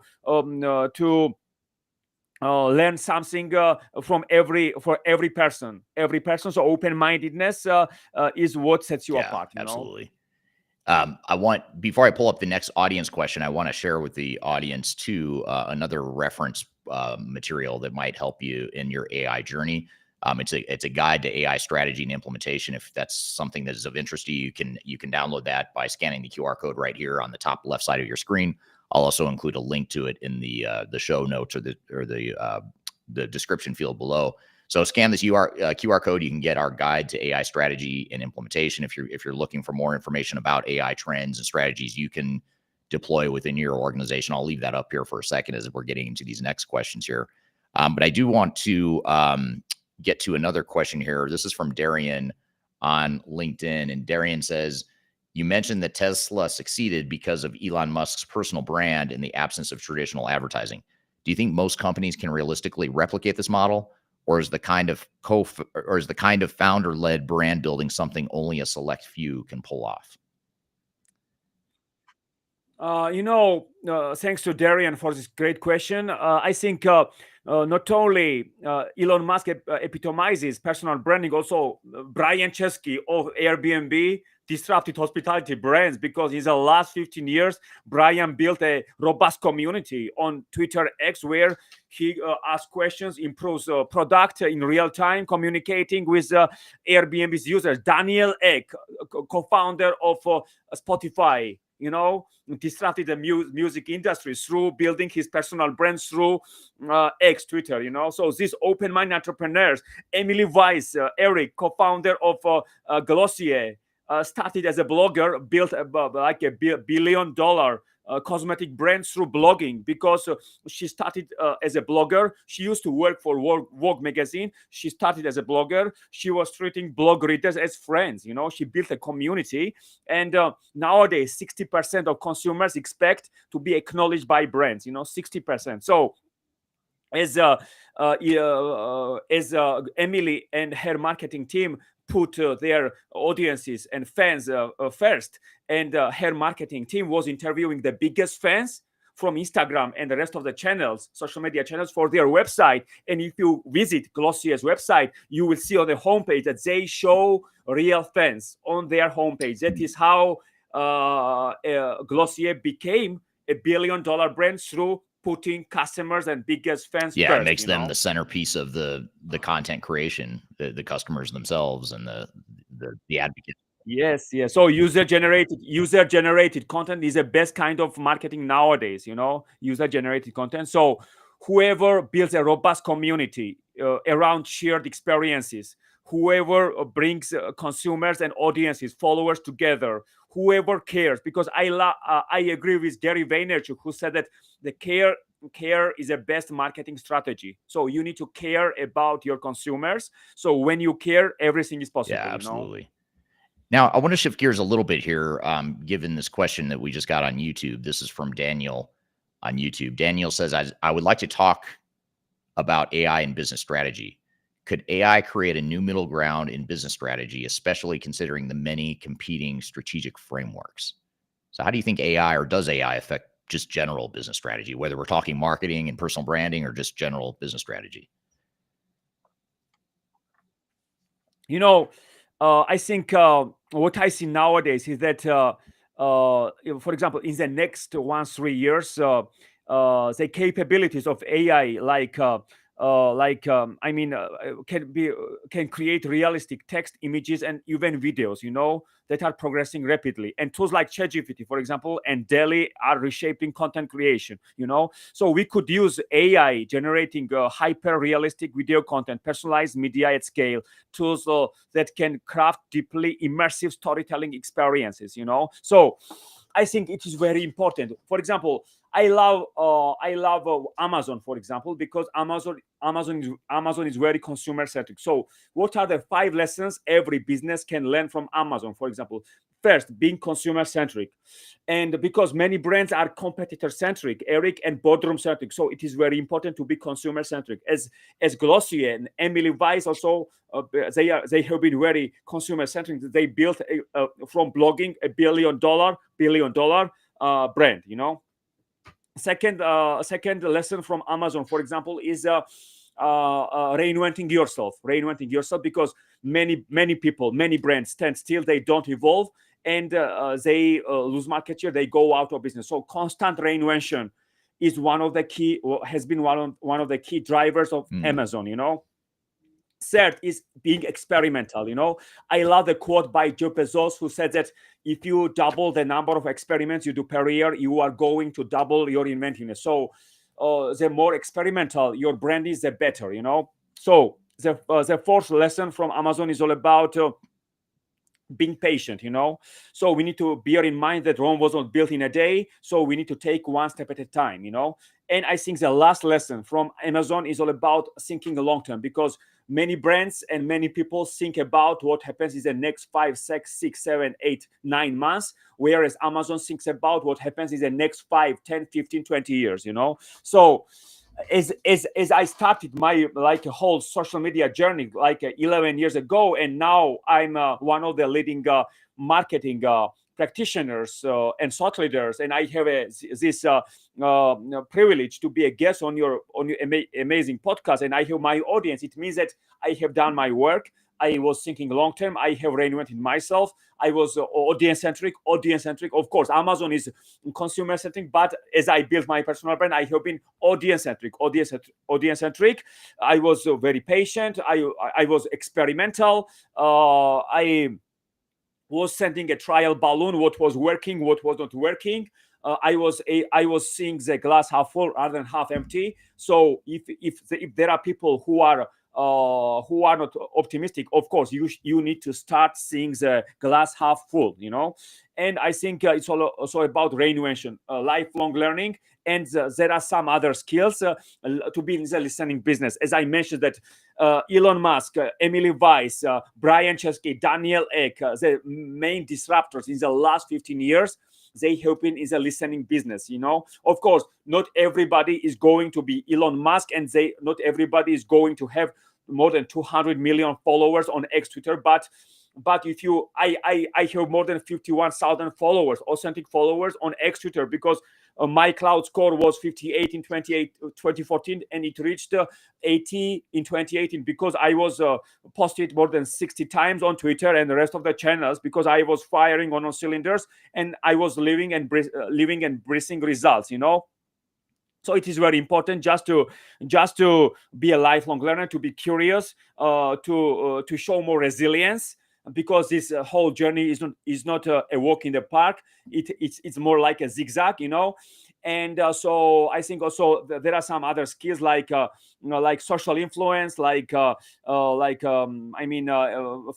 learn something for every person. So open-mindedness is what sets you apart. Absolutely. Before I pull up the next audience question, I want to share with the audience too another reference material that might help you in your AI journey. It's a guide to AI strategy and implementation. If that's something that is of interest to you, you can download that by scanning the QR code right here on the top left side of your screen. I'll also include a link to it in the show notes or the description field below. So scan this QR code. You can get our guide to AI strategy and implementation. If you're looking for more information about AI trends and strategies you can deploy within your organization, I'll leave that up here for a second as we're getting into these next questions here. But I do want to get to another question here. This is from Darian on LinkedIn, and Darian says, you mentioned that Tesla succeeded because of Elon Musk's personal brand in the absence of traditional advertising. Do you think most companies can realistically replicate this model, or is the kind of founder-led brand building something only a select few can pull off? Thanks to Darian for this great question. I think not only Elon Musk epitomizes personal branding, also Brian Chesky of Airbnb disrupted hospitality brands, because in the last 15 years, Brian built a robust community on Twitter X where he asks questions, improves product in real time, communicating with Airbnb's users. Daniel Ek, co-founder of Spotify, disrupted the music industry through building his personal brand through X, Twitter. So these open-minded entrepreneurs, Emily Weiss, Eric, co-founder of Glossier, started as a blogger, built like a $1 billion cosmetic brand through blogging, because she started as a blogger. She used to work for Vogue magazine. She started as a blogger. She was treating blog readers as friends. She built a community, and nowadays 60% of consumers expect to be acknowledged by brands. 60%. So as Emily and her marketing team put their audiences and fans first, and her marketing team was interviewing the biggest fans from Instagram and the rest of the channels, social media channels, for their website. And if you visit Glossier's website, you will see on the homepage that they show real fans on their homepage. That is how Glossier became a $1 billion brand, through putting customers and biggest fans first. It makes them the centerpiece of the content creation, the customers themselves and the advocates. Yes. So user generated content is the best kind of marketing nowadays. User generated content. So whoever builds a robust community around shared experiences, whoever brings consumers and audiences, followers together, whoever cares, because I agree with Gary Vaynerchuk, who said that the care is the best marketing strategy. So you need to care about your consumers. So when you care, everything is possible. Yeah, absolutely. Now, I want to shift gears a little bit here, given this question that we just got on YouTube. This is from Daniel on YouTube. Daniel says, I would like to talk about AI and business strategy. Could AI create a new middle ground in business strategy, especially considering the many competing strategic frameworks? So how do you think AI, or does AI affect just general business strategy, whether we're talking marketing and personal branding or just general business strategy? I think what I see nowadays is that, for example, in the next 1-3 years, the capabilities of AI, can create realistic text, images, and even videos, that are progressing rapidly. And tools like ChatGPT, for example, and DALL-E are reshaping content creation. So we could use AI generating hyper realistic video content, personalized media at scale, tools that can craft deeply immersive storytelling experiences. So I think it is very important. For example, I love Amazon, for example, because Amazon is very consumer centric. So what are the 5 lessons every business can learn from Amazon? For example, first, being consumer centric, and because many brands are competitor centric, Eric, and boardroom centric, so it is very important to be consumer centric. As Glossier and Emily Weiss also, they have been very consumer centric. They built from blogging a $1 billion brand. Second lesson from Amazon, for example, is reinventing yourself, because many people, many brands stand still, they don't evolve, and they lose market share, they go out of business. So constant reinvention is has been one of the key drivers of Amazon. Third is being experimental. I love the quote by Jeff Bezos, who said that if you double the number of experiments you do per year, you are going to double your inventiveness. So the more experimental your brand is, the better. So the fourth lesson from Amazon is all about being patient, so we need to bear in mind that Rome was not built in a day, so we need to take one step at a time. And I think the last lesson from Amazon is all about thinking long term, because many brands and many people think about what happens in the next 5, 6, 7, 8, 9 months, whereas Amazon thinks about what happens in the next 5, 10, 15, 20 years. So as I started my like a whole social media journey like 11 years ago, and now I'm one of the leading marketing practitioners and thought leaders, and I have this privilege to be a guest on your amazing podcast, and I have my audience. It means that I have done my work. I was thinking long term. I have reinvented myself. I was audience centric. Audience centric. Of course, Amazon is consumer centric, but as I built my personal brand, I have been audience centric. Audience centric. I was very patient. I was experimental. I was sending a trial balloon, what was working, what was not working. I was seeing the glass half full rather than half empty. So if there are people who are not optimistic, of course you need to start seeing the glass half full. And I think it's also about reinvention, lifelong learning, and there are some other skills to be in the listening business. As I mentioned, that Elon Musk, Emily Weiss, Brian Chesky, Daniel Ek, the main disruptors in the last 15 years, they have been in the listening business. Of course, not everybody is going to be Elon Musk, and not everybody is going to have more than 200 million followers on X Twitter, but if you I have more than 51,000 followers, authentic followers on X Twitter, because my cloud score was 58 in 2014, and it reached 80 in 2018, because I was posted more than 60 times on Twitter and the rest of the channels, because I was firing on all cylinders, and I was living and breathing results. So it is very important just to be a lifelong learner, to be curious, to show more resilience, because this whole journey is not a walk in the park. It's more like a zigzag. And so I think also there are some other skills like like social influence,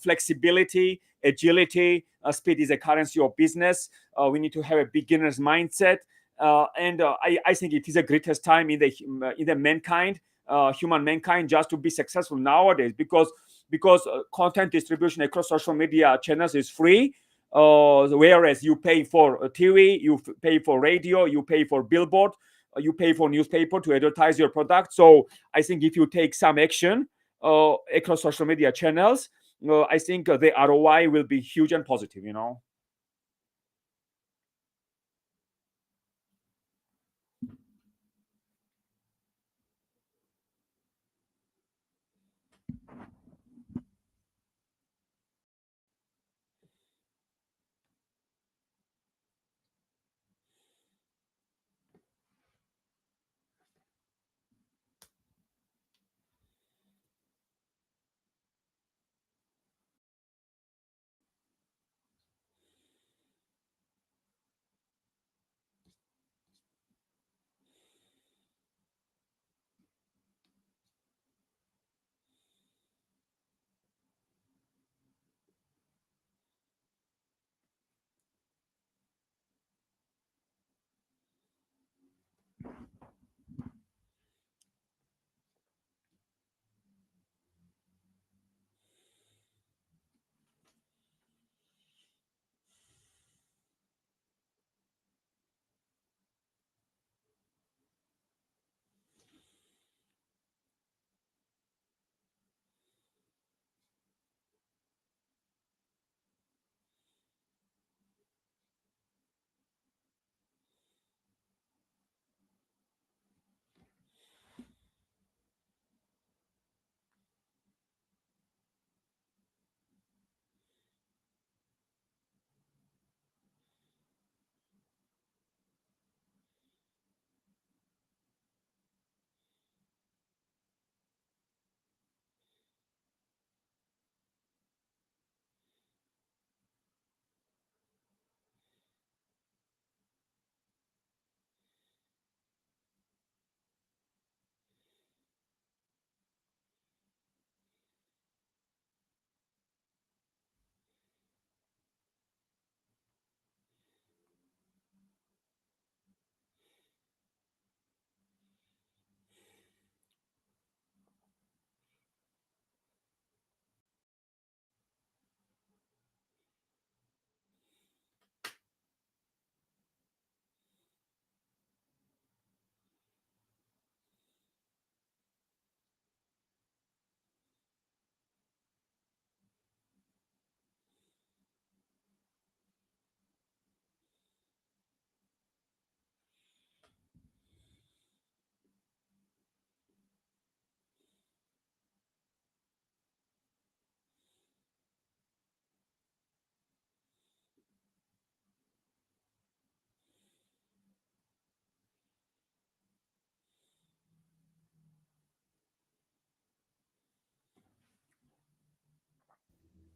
flexibility, agility. Speed is a currency of business. We need to have a beginner's mindset. And I think it is the greatest time in the mankind, human mankind, just to be successful nowadays, because content distribution across social media channels is free. Whereas you pay for TV, you pay for radio, you pay for billboard, you pay for newspaper to advertise your product. So I think if you take some action across social media channels, I think the ROI will be huge and positive.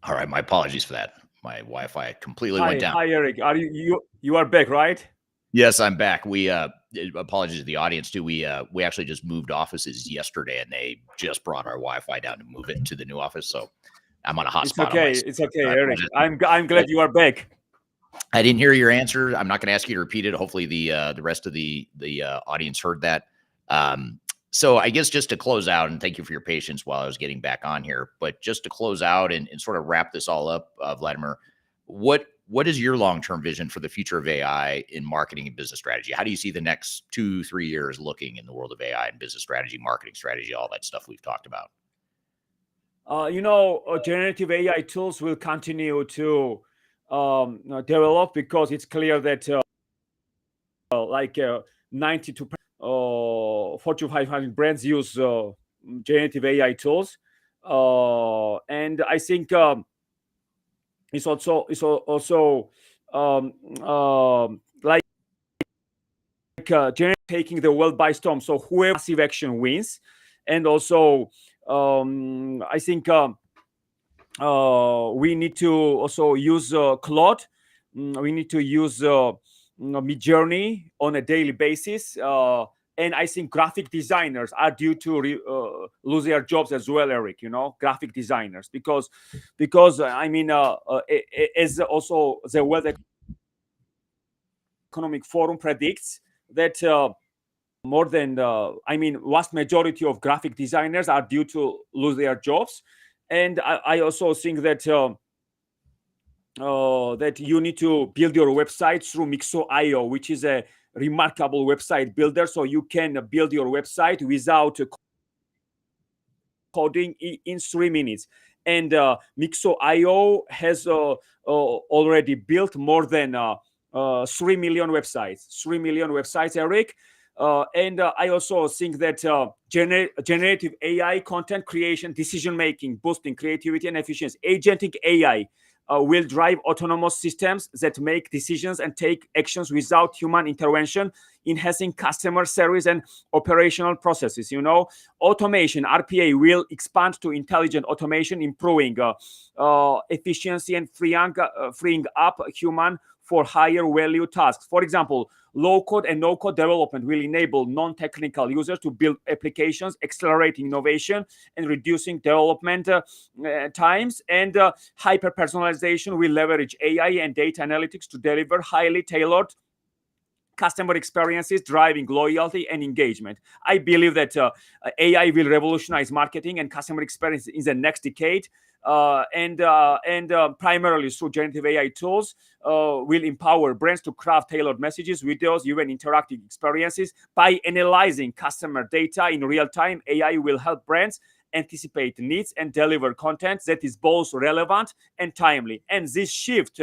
All right, my apologies for that. My Wi-Fi completely went down. Hi, Eric. Are you are back, right? Yes, I'm back. We apologies to the audience too. We actually just moved offices yesterday, and they just brought our Wi-Fi down to move it to the new office. So I'm on a hotspot on my. It's okay, Eric. I'm glad you are back. I didn't hear your answer. I'm not going to ask you to repeat it. Hopefully, the rest of the audience heard that. So I guess just to close out, and thank you for your patience while I was getting back on here. But just to close out and sort of wrap this all up, Vladimer, what is your long-term vision for the future of AI in marketing and business strategy? How do you see the next 2-3 years looking in the world of AI and business strategy, marketing strategy, all that stuff we've talked about? Generative AI tools will continue to develop because it's clear that 92% Fortune 500 brands use generative AI tools, and I think it's also like taking the world by storm. So whoever massive action wins, and also I think we need to also use Claude. We need to use Midjourney on a daily basis. And I think graphic designers are due to lose their jobs as well, Eric. Graphic designers, because I mean, as also the World Economic Forum predicts that more than vast majority of graphic designers are due to lose their jobs. And I also think that that you need to build your website through Mixo.io, which is a remarkable website builder. So you can build your website without coding in 3 minutes. And Mixo.io has already built more than 3 million websites. 3 million websites, Eric. And I also think that generative AI content creation, decision making, boosting creativity and efficiency, agentic AI will drive autonomous systems that make decisions and take actions without human intervention, enhancing customer service and operational processes. Automation, RPA, will expand to intelligent automation, improving efficiency and freeing up human for higher value tasks. For example, low-code and no-code development will enable non-technical users to build applications, accelerating innovation and reducing development times. And hyper-personalization will leverage AI and data analytics to deliver highly tailored customer experiences, driving loyalty and engagement. I believe that AI will revolutionize marketing and customer experience in the next decade. And primarily through generative AI tools, will empower brands to craft tailored messages, videos, even interactive experiences. By analyzing customer data in real time, AI will help brands anticipate needs and deliver content that is both relevant and timely. And this shift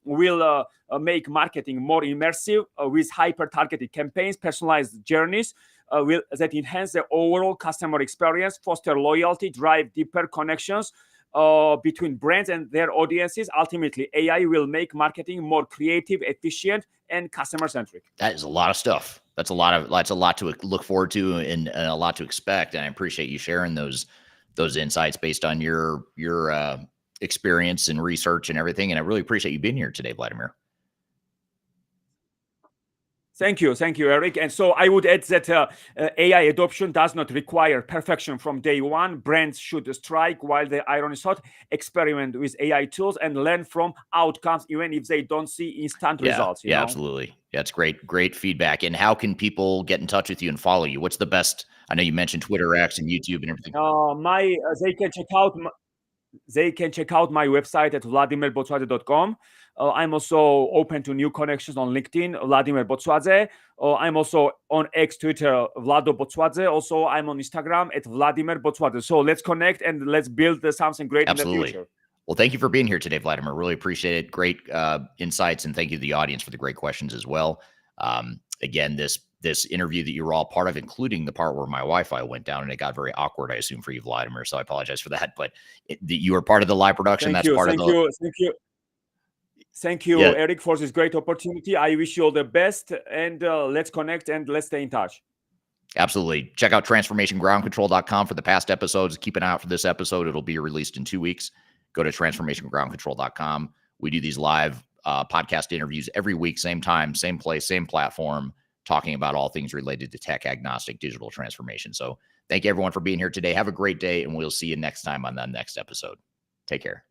will make marketing more immersive with hyper-targeted campaigns, personalized journeys that enhance the overall customer experience, foster loyalty, drive deeper connections between brands and their audiences. Ultimately, AI will make marketing more creative, efficient, and customer-centric. That is a lot of stuff. That's a lot to look forward to and a lot to expect. And I appreciate you sharing those insights based on your experience and research and everything. And I really appreciate you being here today, Vladimer. Thank you, Eric. And so I would add that AI adoption does not require perfection from day one. Brands should strike while the iron is hot, experiment with AI tools, and learn from outcomes, even if they don't see instant results. Yeah, absolutely. That's great feedback. And how can people get in touch with you and follow you? What's the best? I know you mentioned Twitter, X, and YouTube and everything. They can check out my website at vladimerbotsvadze.com. I'm also open to new connections on LinkedIn, Vladimer Botsvadze. I'm also on X, Twitter, Vlado Botsvadze. Also, I'm on Instagram at Vladimer Botsvadze. So let's connect and let's build something great in the future. Well, thank you for being here today, Vladimer. Really appreciate it. Great insights, and thank you to the audience for the great questions as well. Again, this interview that you were all part of, including the part where my Wi-Fi went down and it got very awkward, I assume, for you, Vladimer. So I apologize for that. But you were part of the live production. Thank you, Yeah. Eric, for this great opportunity. I wish you all the best, and let's connect and let's stay in touch. Absolutely. Check out transformationgroundcontrol.com for the past episodes. Keep an eye out for this episode. It'll be released in 2 weeks. go to transformationgroundcontrol.com. We do these live podcast interviews every week, same time, same place, same platform, talking about all things related to tech agnostic digital transformation. So thank you everyone for being here today. Have a great day, and we'll see you next time on the next episode. Take care.